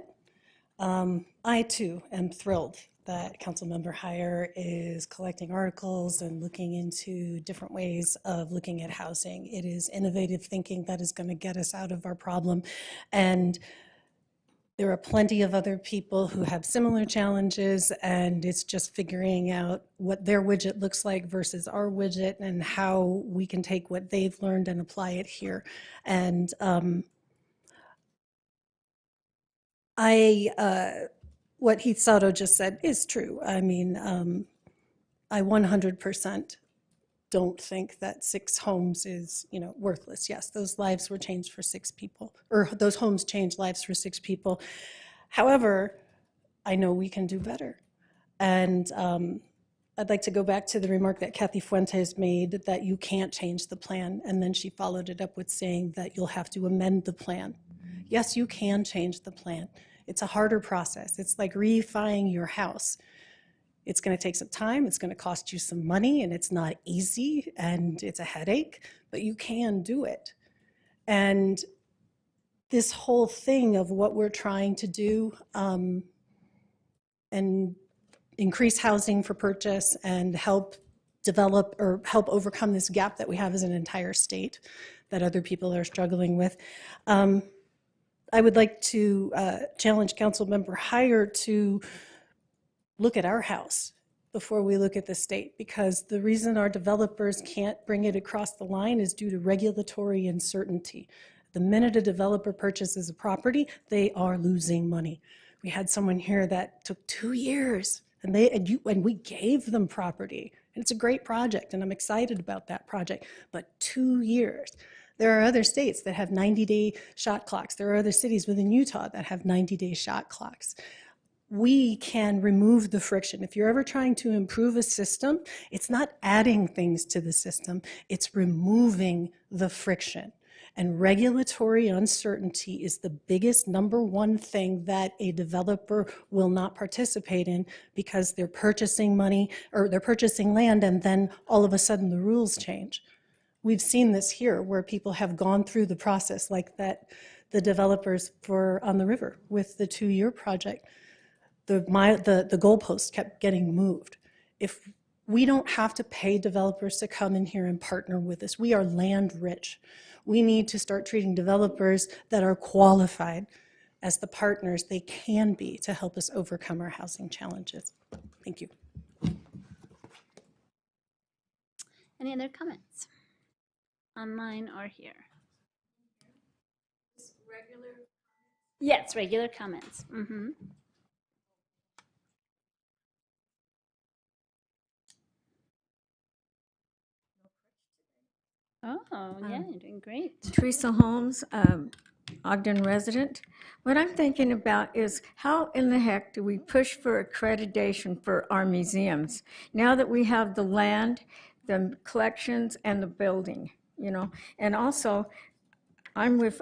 [SPEAKER 17] I too am thrilled that Councilmember Heyer is collecting articles and looking into different ways of looking at housing. It is innovative thinking that is going to get us out of our problem. And there are plenty of other people who have similar challenges, and it's just figuring out what their widget looks like versus our widget and how we can take what they've learned and apply it here. And what Heath Soto just said is true. I mean, I 100% don't think that 6 homes is, worthless. Yes, those lives were changed for 6 people, or those homes changed lives for 6 people. However, I know we can do better. And I'd like to go back to the remark that Kathy Fuentes made that you can't change the plan. And then she followed it up with saying that you'll have to amend the plan. Yes, you can change the plan. It's a harder process. It's like refining your house. It's going to take some time, it's going to cost you some money, and it's not easy, and it's a headache, but you can do it. And this whole thing of what we're trying to do and increase housing for purchase and help develop or help overcome this gap that we have as an entire state that other people are struggling with. I would like to challenge Councilmember Heyer to look at our house before we look at the state, because the reason our developers can't bring it across the line is due to regulatory uncertainty. The minute a developer purchases a property, they are losing money. We had someone here that took 2 years, and we gave them property. And it's a great project, and I'm excited about that project, but 2 years. There are other states that have 90-day shot clocks. There are other cities within Utah that have 90-day shot clocks. We can remove the friction. If you're ever trying to improve a system, it's not adding things to the system, it's removing the friction. And regulatory uncertainty is the biggest #1 thing that a developer will not participate in, because they're purchasing money or they're purchasing land, and then all of a sudden the rules change. We've seen this here where people have gone through the process like that, the developers on the river with the 2-year project. The goalposts kept getting moved. If we don't have to pay developers to come in here and partner with us, we are land rich. We need to start treating developers that are qualified as the partners they can be to help us overcome our housing challenges. Thank you.
[SPEAKER 1] Any other comments? Online or here? Yes, regular comments. Oh, yeah, you're doing great.
[SPEAKER 5] Teresa Holmes, Ogden resident. What I'm thinking about is how in the heck do we push for accreditation for our museums now that we have the land, the collections, and the building, And also, I'm with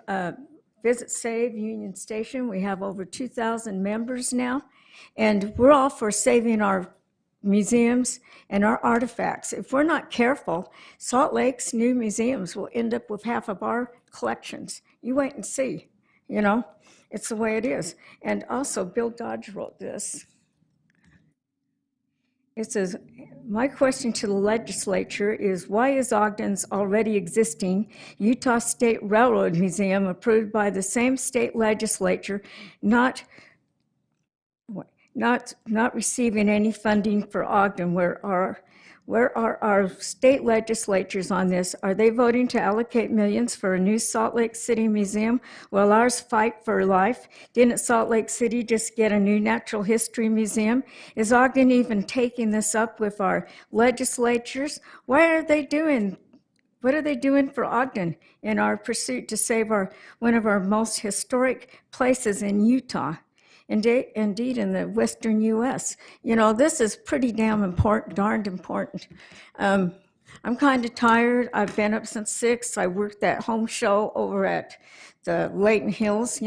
[SPEAKER 5] Visit Save Union Station. We have over 2,000 members now, and we're all for saving our museums and our artifacts. If we're not careful, Salt Lake's new museums will end up with half of our collections. You wait and see, It's the way it is. And also, Bill Dodge wrote this. It says, my question to the legislature is, why is Ogden's already existing Utah State Railroad Museum approved by the same state legislature not receiving any funding for Ogden. Where are our state legislatures on this? Are they voting to allocate millions for a new Salt Lake City museum while ours fight for life? Didn't Salt Lake City just get a new natural history museum? Is Ogden even taking this up with our legislatures? What are they doing for Ogden in our pursuit to save one of our most historic places in Utah? Indeed, in the Western U.S. You know, this is pretty darned important. I'm kind of tired. I've been up since 6. I worked that home show over at the Layton Hills,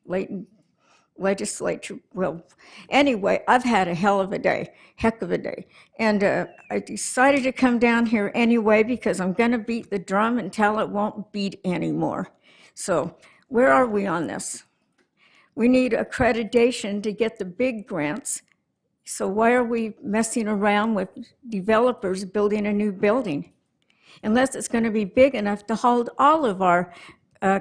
[SPEAKER 5] Layton legislature. Well, anyway, I've had a heck of a day. And I decided to come down here anyway because I'm going to beat the drum until it won't beat anymore. So where are we on this? We need accreditation to get the big grants. So why are we messing around with developers building a new building? Unless it's going to be big enough to hold all of our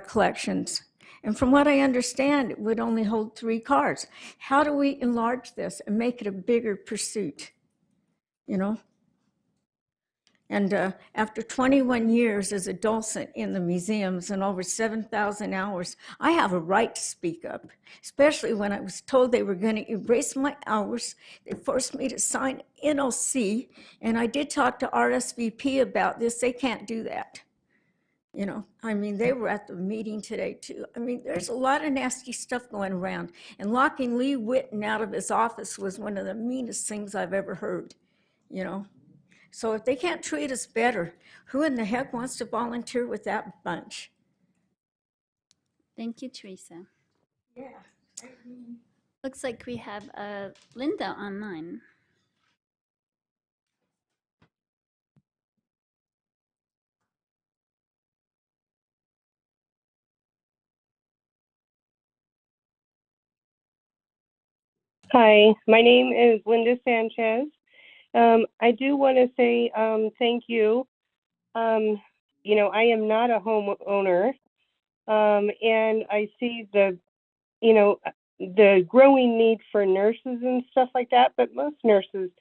[SPEAKER 5] collections. And from what I understand, it would only hold 3 cars. How do we enlarge this and make it a bigger pursuit? And after 21 years as a docent in the museums and over 7,000 hours, I have a right to speak up, especially when I was told they were going to erase my hours. They forced me to sign NOC, and I did talk to RSVP about this. They can't do that. They were at the meeting today too. There's a lot of nasty stuff going around, and locking Lee Witten out of his office was one of the meanest things I've ever heard, So if they can't treat us better, who in the heck wants to volunteer with that bunch?
[SPEAKER 1] Thank you, Teresa.
[SPEAKER 5] Yeah.
[SPEAKER 1] Looks like we have Linda online.
[SPEAKER 6] Hi, my name is Linda Sanchez. I do want to say thank you. I am not a homeowner, and I see the growing need for nurses and stuff like that, but most nurses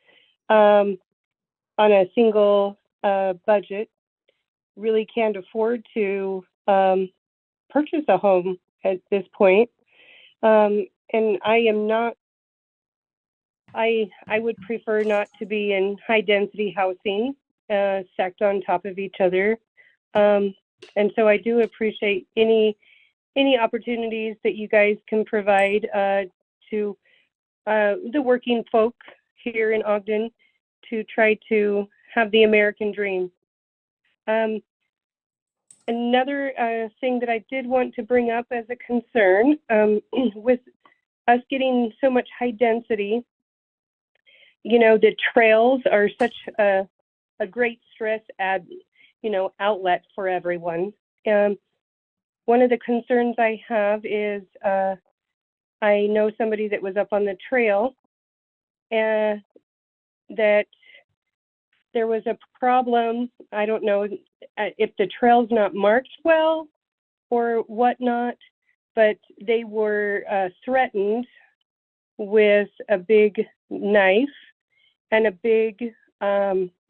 [SPEAKER 6] on a single budget really can't afford to purchase a home at this point. And I am not I would prefer not to be in high density housing, stacked on top of each other. And so I do appreciate any opportunities that you guys can provide to the working folk here in Ogden to try to have the American dream. Another thing that I did want to bring up as a concern with us getting so much high density, the trails are such a great stress outlet for everyone. One of the concerns I have is I know somebody that was up on the trail and that there was a problem. I don't know if the trail's not marked well or whatnot, but they were threatened with a big knife and a big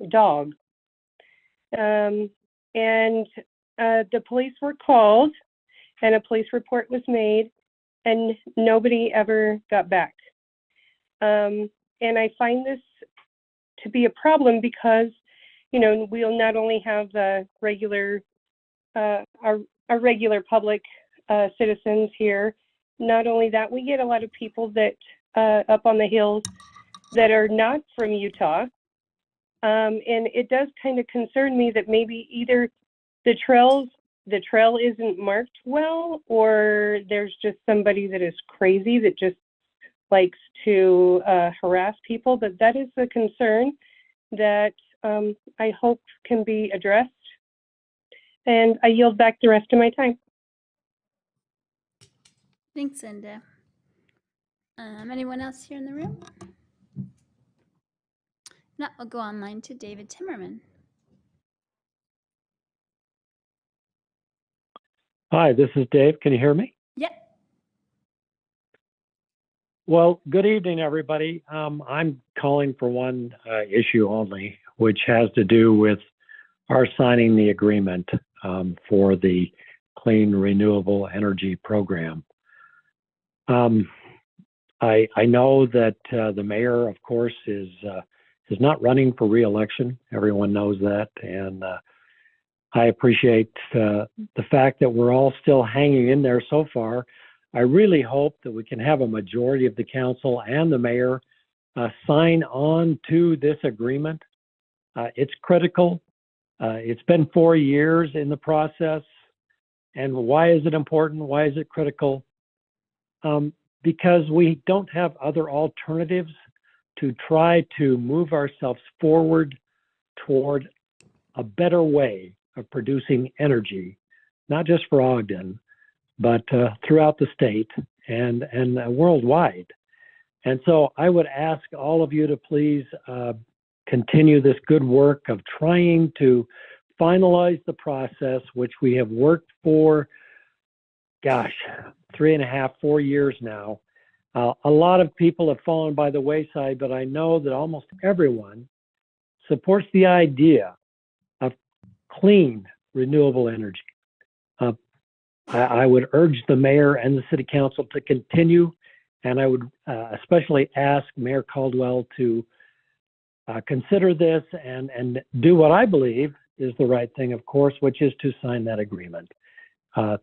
[SPEAKER 6] dog. And the police were called and a police report was made and nobody ever got back. And I find this to be a problem because, we'll not only have the regular, our regular public citizens here, not only that, we get a lot of people that up on the hills that are not from Utah. And it does kind of concern me that maybe either the trail isn't marked well, or there's just somebody that is crazy that just likes to harass people. But that is a concern that I hope can be addressed. And I yield back the rest of my time.
[SPEAKER 1] Thanks, Linda. Anyone else here in the room? No, I'll go online to David Timmerman.
[SPEAKER 22] Hi, this is Dave. Can you hear me?
[SPEAKER 1] Yep.
[SPEAKER 4] Well, good evening, everybody. I'm calling for one issue only, which has to do with our signing the agreement for the Clean Renewable Energy Program. I know that the mayor, of course, is not running for re-election. Everyone knows that, and I appreciate the fact that we're all still hanging in there so far. I really hope that we can have a majority of the council and the mayor sign on to this agreement. It's critical. It's been 4 years in the process. And why is it important? Why is it critical? Because we don't have other alternatives to try to move ourselves forward toward a better way of producing energy, not just for Ogden, but throughout the state and worldwide. And so I would ask all of you to please continue this good work of trying to finalize the process, which we have worked for, 3.5, 4 years now. A lot of people have fallen by the wayside, but I know that almost everyone supports the idea of clean, renewable energy. I would urge the mayor and the city council to continue, and I would especially ask Mayor Caldwell to consider this and do what I believe is the right thing, of course, which is to sign that agreement.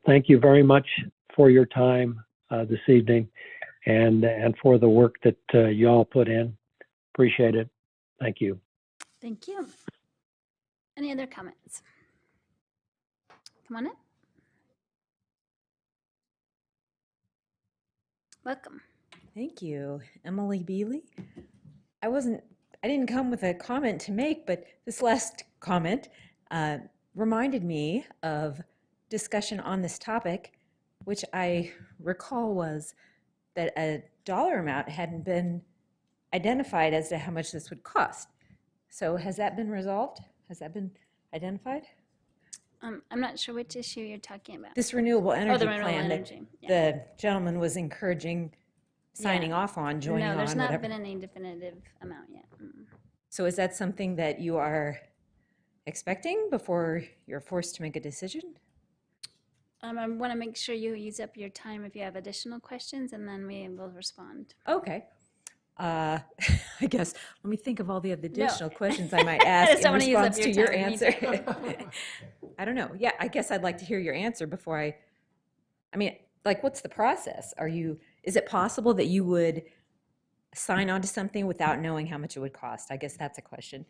[SPEAKER 4] Thank you very much for your time this evening and for the work that you all put in. Appreciate it. Thank you.
[SPEAKER 1] Thank you. Any other comments? Come on in. Welcome.
[SPEAKER 22] Thank you, Emily Bealey. I didn't come with a comment to make, but this last comment reminded me of discussion on this topic, which I recall was that a dollar amount hadn't been identified as to how much this would cost. So has that been resolved? Has that been identified?
[SPEAKER 1] I'm not sure which issue you're talking about.
[SPEAKER 22] This renewable energy
[SPEAKER 1] the renewable
[SPEAKER 22] plan
[SPEAKER 1] energy.
[SPEAKER 22] that the gentleman was encouraging signing off on, joining on,
[SPEAKER 1] No, there's not
[SPEAKER 22] whatever.
[SPEAKER 1] been any definitive amount yet.
[SPEAKER 22] So is that something that you are expecting before you're forced to make a decision?
[SPEAKER 1] I want to make sure you use up your time if you have additional questions, and then we will respond.
[SPEAKER 22] Okay. I guess, let me think of all the additional questions I might ask
[SPEAKER 1] just
[SPEAKER 22] in
[SPEAKER 1] don't wanna use up
[SPEAKER 22] response
[SPEAKER 1] your
[SPEAKER 22] to your
[SPEAKER 1] time, me
[SPEAKER 22] answer.
[SPEAKER 1] too.
[SPEAKER 22] I don't know. Yeah, I guess I'd like to hear your answer before I mean, like, what's the process? Is it possible that you would sign on to something without knowing how much it would cost? I guess that's a question.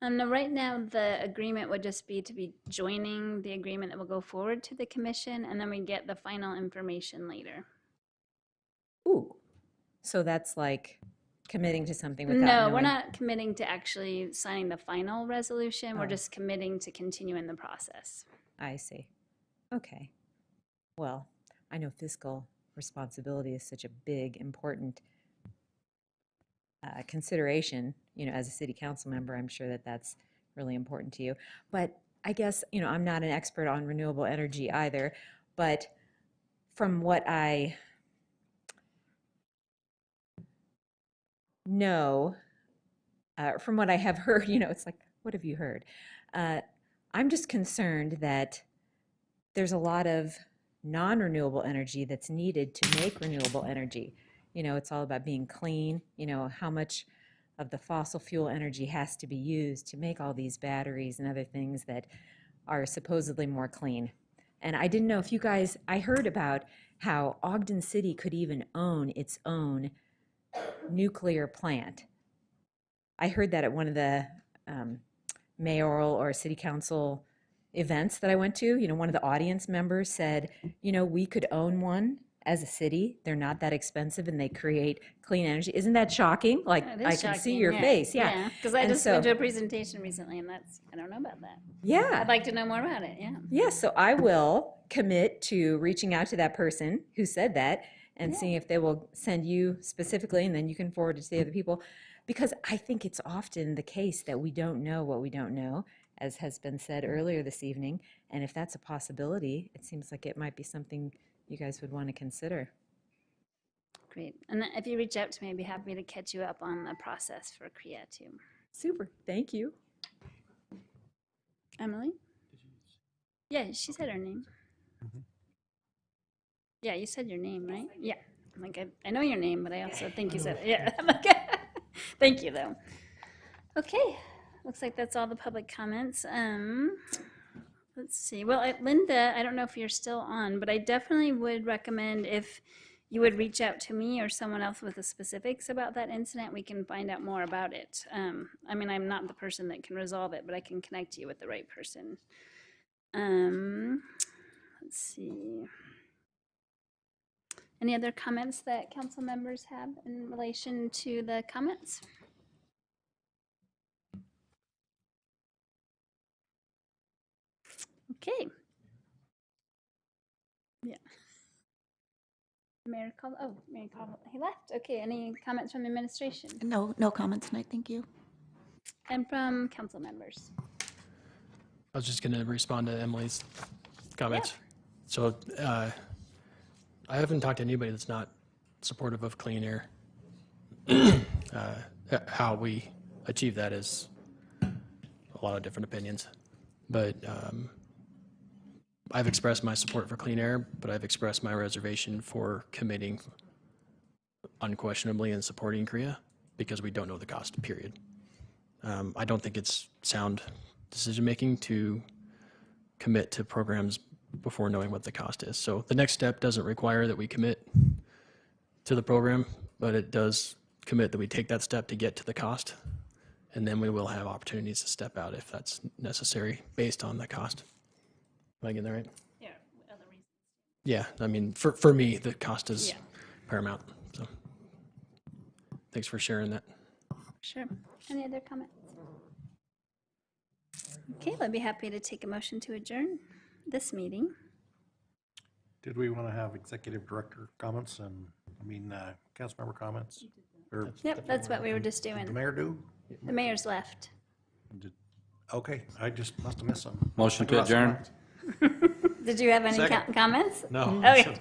[SPEAKER 1] No, right now, the agreement would just be to be joining the agreement that will go forward to the commission, and then we get the final information later.
[SPEAKER 22] Ooh, so that's like committing to something without
[SPEAKER 1] No,
[SPEAKER 22] knowing.
[SPEAKER 1] we're not committing to actually signing the final resolution. We're
[SPEAKER 22] Oh.
[SPEAKER 1] just committing to continuing the process.
[SPEAKER 22] I see. Okay. Well, I know fiscal responsibility is such a big, important consideration. As a city council member, I'm sure that that's really important to you. But I guess, I'm not an expert on renewable energy either, but from what I know, from what I have heard, it's like, what have you heard? I'm just concerned that there's a lot of non-renewable energy that's needed to make renewable energy. It's all about being clean, how much of the fossil fuel energy has to be used to make all these batteries and other things that are supposedly more clean. And I didn't know if you guys, I heard about how Ogden City could even own its own nuclear plant. I heard that at one of the mayoral or city council events that I went to. One of the audience members said, we could own one as a city. They're not that expensive and they create clean energy. Isn't that shocking? Like,
[SPEAKER 1] It is
[SPEAKER 22] I can see
[SPEAKER 1] shocking,
[SPEAKER 22] your face. Yeah.
[SPEAKER 1] Because I
[SPEAKER 22] And
[SPEAKER 1] just
[SPEAKER 22] so-
[SPEAKER 1] went to a presentation recently, and I don't know about that.
[SPEAKER 22] Yeah.
[SPEAKER 1] I'd like to know more about it, yeah.
[SPEAKER 22] Yeah, so I will commit to reaching out to that person who said that and seeing if they will send you specifically, and then you can forward it to the other people. Because I think it's often the case that we don't know what we don't know, as has been said earlier this evening. And if that's a possibility, it seems like it might be something you guys would want to consider.
[SPEAKER 1] Great. And if you reach out to me, I'd be happy to catch you up on the process for CREA too.
[SPEAKER 22] Super, thank you.
[SPEAKER 1] Emily? Yeah, she said her name. Yeah, you said your name, right? Yeah. I'm like, I know your name, but I also think you said it. Yeah. I'm like, thank you, though. Okay. Looks like that's all the public comments. Let's see. Well, Linda, I don't know if you're still on, but I definitely would recommend if you would reach out to me or someone else with the specifics about that incident, we can find out more about it. I mean, I'm not the person that can resolve it, but I can connect you with the right person. Let's see. Any other comments that council members have in relation to the comments? Okay. Yeah. Mayor called. Oh, Mayor called. He left. Okay. Any comments from the administration?
[SPEAKER 19] No comments tonight, thank you.
[SPEAKER 1] And from council members?
[SPEAKER 16] I was just going to respond to Emily's comments. So I haven't talked to anybody that's not supportive of clean air. How we achieve that is a lot of different opinions. But I've expressed my support for clean air, but I've expressed my reservation for committing unquestionably and supporting CREA because we don't know the cost, period. I don't think it's sound decision-making to commit to programs before knowing what the cost is. So the next step doesn't require that we commit to the program, but it does commit that we take that step to get to the cost, and then we will have opportunities to step out if that's necessary based on the cost. Am I getting that right?
[SPEAKER 1] Yeah. Other reasons.
[SPEAKER 16] Yeah. I mean, for me, the cost is paramount. So thanks for sharing that.
[SPEAKER 1] Sure. Any other comments? Okay, I'd be happy to take a motion to adjourn this meeting.
[SPEAKER 3] Did we want to have executive director comments and, council member comments? Or
[SPEAKER 1] Yep, that's what we were just
[SPEAKER 3] did the
[SPEAKER 1] doing.
[SPEAKER 3] mayor do?
[SPEAKER 1] The mayor's left.
[SPEAKER 3] Okay, I just must have missed something.
[SPEAKER 9] Motion
[SPEAKER 3] I
[SPEAKER 9] to
[SPEAKER 3] lost
[SPEAKER 9] adjourn.
[SPEAKER 1] Did you have any
[SPEAKER 3] Second.
[SPEAKER 1] comments?
[SPEAKER 3] No.
[SPEAKER 1] Okay.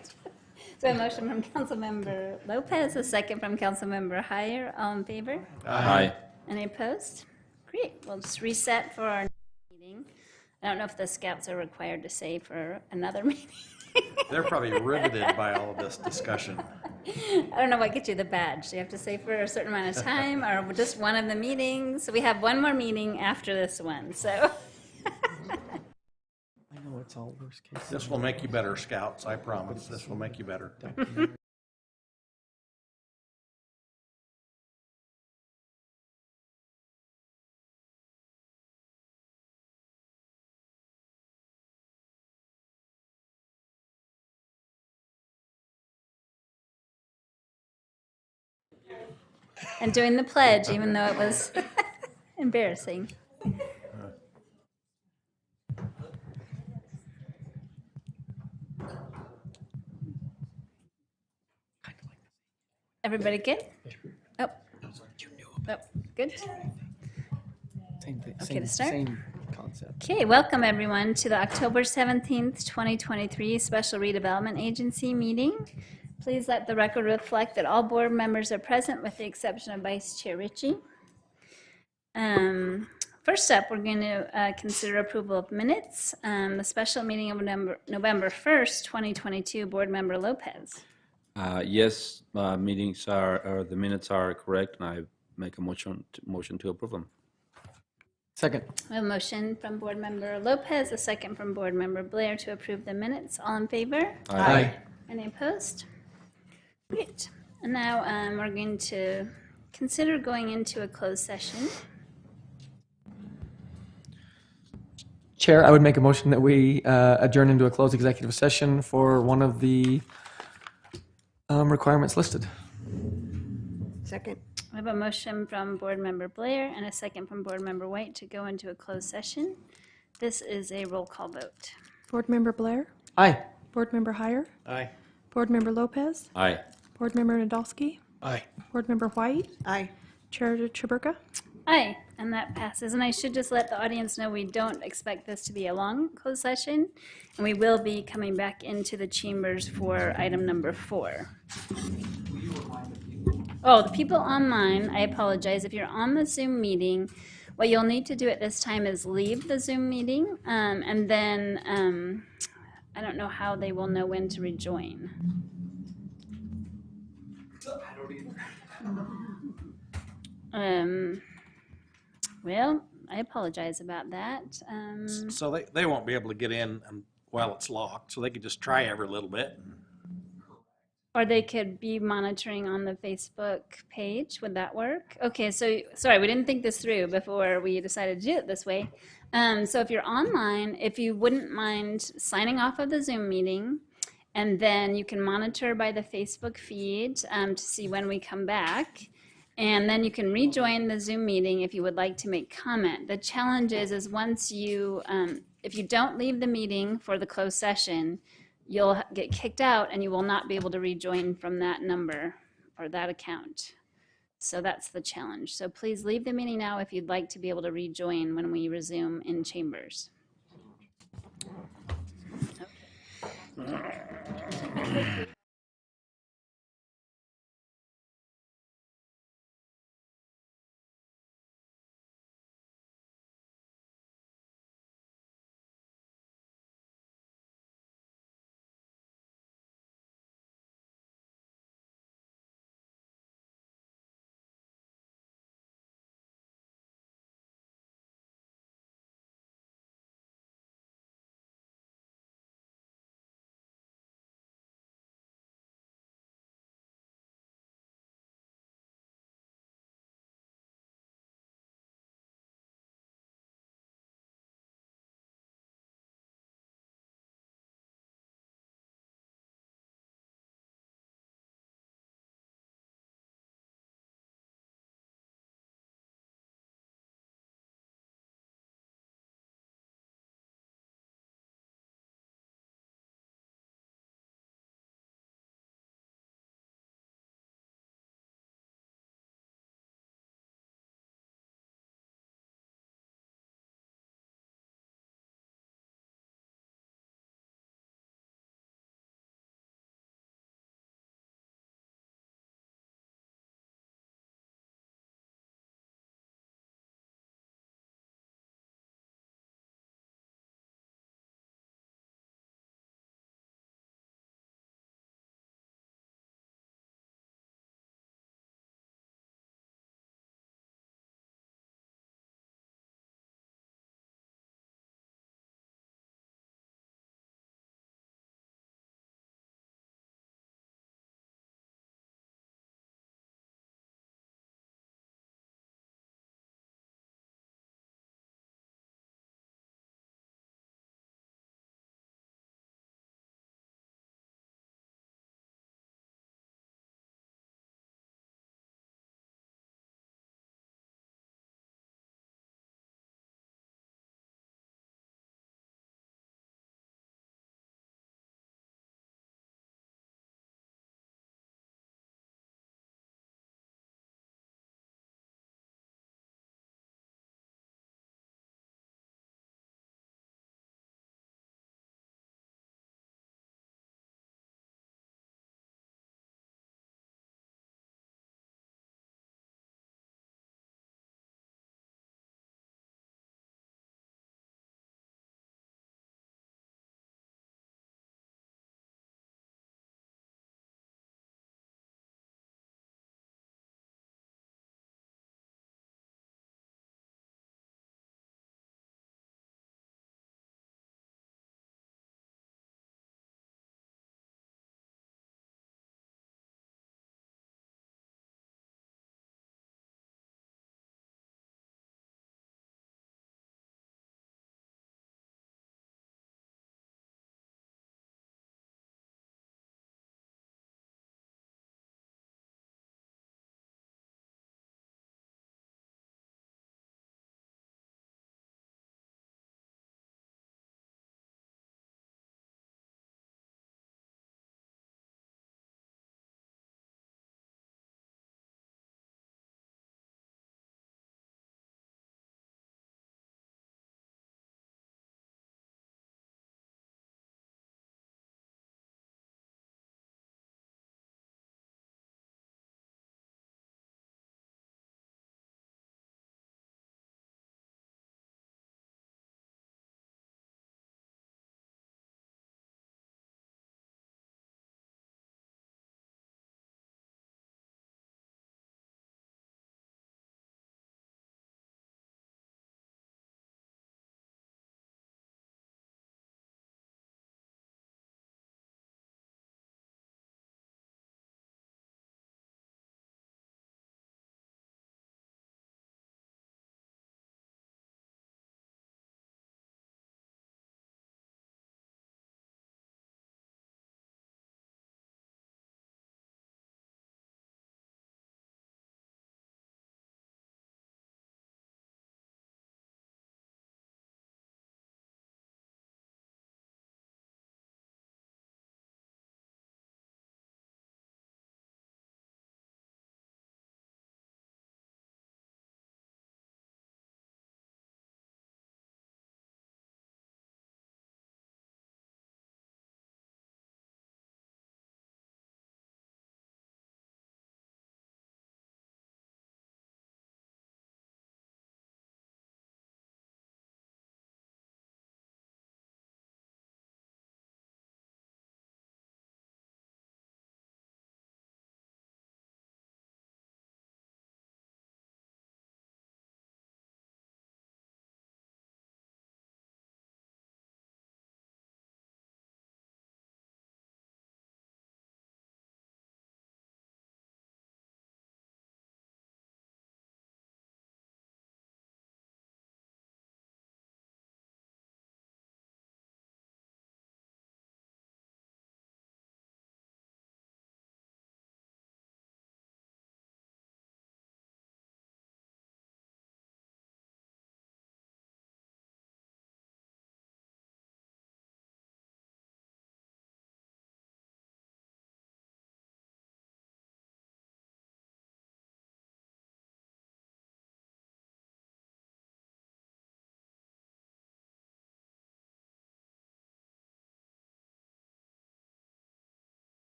[SPEAKER 1] So a motion from Councilmember Lopez, a second from Councilmember Heyer. All in favor?
[SPEAKER 9] Aye.
[SPEAKER 1] Any opposed? Great. We'll just reset for our meeting. I don't know if the scouts are required to stay for another meeting.
[SPEAKER 3] They're probably riveted by all of this discussion.
[SPEAKER 1] I don't know what gets you the badge. Do you have to stay for a certain amount of time or just one of the meetings? So we have one more meeting after this one, so.
[SPEAKER 2] I know it's all worst case.
[SPEAKER 3] This will make you better, scouts, I promise. This will make you better.
[SPEAKER 1] And doing the pledge, even though it was embarrassing. Everybody good? Oh. Oh, good.
[SPEAKER 2] Same thing.
[SPEAKER 1] Okay, to start?
[SPEAKER 2] Same concept.
[SPEAKER 1] Okay, welcome everyone to the October 17th, 2023 Special Redevelopment Agency meeting. Please let the record reflect that all board members are present with the exception of Vice Chair Ritchie. First up, we're going to consider approval of minutes. The special meeting of November 1st, 2022, Board Member Lopez.
[SPEAKER 9] Yes, the minutes are correct, and I make a motion to approve them.
[SPEAKER 2] Second.
[SPEAKER 1] We have a motion from Board Member Lopez, a second from Board Member Blair to approve the minutes. All in favor?
[SPEAKER 2] Aye.
[SPEAKER 1] Any opposed? Great. And now we're going to consider going into a closed session.
[SPEAKER 2] Chair, I would make a motion that we adjourn into a closed executive session for one of the requirements listed.
[SPEAKER 10] Second.
[SPEAKER 1] We have a motion from Board Member Blair and a second from Board Member White to go into a closed session. This is a roll call vote.
[SPEAKER 14] Board Member Blair?
[SPEAKER 2] Aye.
[SPEAKER 14] Board Member Heyer?
[SPEAKER 3] Aye.
[SPEAKER 14] Board Member Lopez?
[SPEAKER 9] Aye.
[SPEAKER 14] Board Member Nadolski?
[SPEAKER 16] Aye.
[SPEAKER 14] Board Member White?
[SPEAKER 10] Aye.
[SPEAKER 14] Chair Chaburka?
[SPEAKER 1] Aye, and that passes. And I should just let the audience know we don't expect this to be a long closed session, and we will be coming back into the chambers for item number 4. Oh, the people online, I apologize. If you're on the Zoom meeting, what you'll need to do at this time is leave the Zoom meeting, and then I don't know how they will know when to rejoin.
[SPEAKER 2] I don't either.
[SPEAKER 1] Well, I apologize about that.
[SPEAKER 3] So they won't be able to get in while it's locked, so they could just try every little bit.
[SPEAKER 1] Or they could be monitoring on the Facebook page. Would that work? Okay, so sorry, we didn't think this through before we decided to do it this way. So if you're online, if you wouldn't mind signing off of the Zoom meeting, and then you can monitor by the Facebook feed to see when we come back. And then you can rejoin the Zoom meeting if you would like to make comment. The challenge is once you, if you don't leave the meeting for the closed session, you'll get kicked out and you will not be able to rejoin from that number or that account. So that's the challenge. So please leave the meeting now if you'd like to be able to rejoin when we resume in chambers. Okay.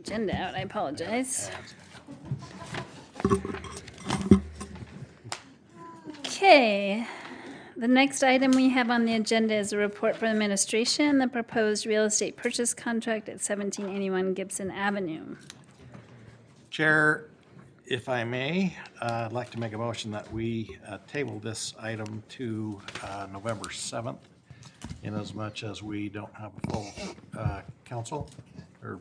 [SPEAKER 1] agenda out. I apologize. Okay. The next item we have on the agenda is a report from administration, the proposed real estate purchase contract at 1781 Gibson Avenue.
[SPEAKER 3] Chair, if I may, I'd like to make a motion that we table this item to November 7th, inasmuch as we don't have a full council or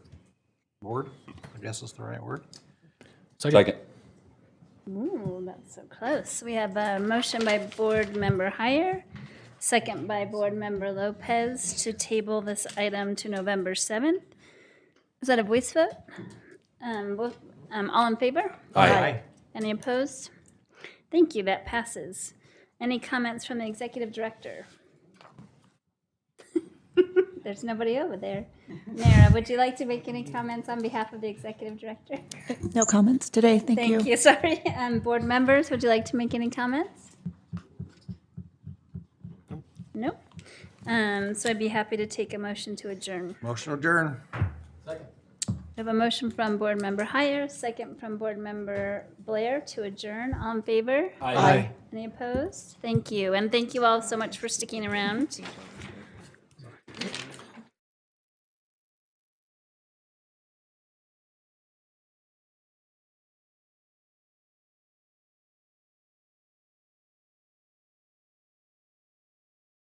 [SPEAKER 3] board, I guess is the right word.
[SPEAKER 9] Second.
[SPEAKER 1] Ooh, that's so close. We have a motion by Board Member Heyer, second by Board Member Lopez to table this item to November 7th. Is that a voice vote? All in favor?
[SPEAKER 3] Aye.
[SPEAKER 1] Any opposed? Thank you, that passes. Any comments from the Executive Director? There's nobody over there. Nara, would you like to make any comments on behalf of the Executive Director?
[SPEAKER 19] No comments today, thank you.
[SPEAKER 1] Thank you, sorry. Board members, would you like to make any comments? Nope. So I'd be happy to take a motion to adjourn.
[SPEAKER 3] Motion adjourn.
[SPEAKER 1] We have a motion from Board Member Heyer, second from Board Member Blair to adjourn. All in favor?
[SPEAKER 3] Aye.
[SPEAKER 1] Any opposed? Thank you. And thank you all so much for sticking around.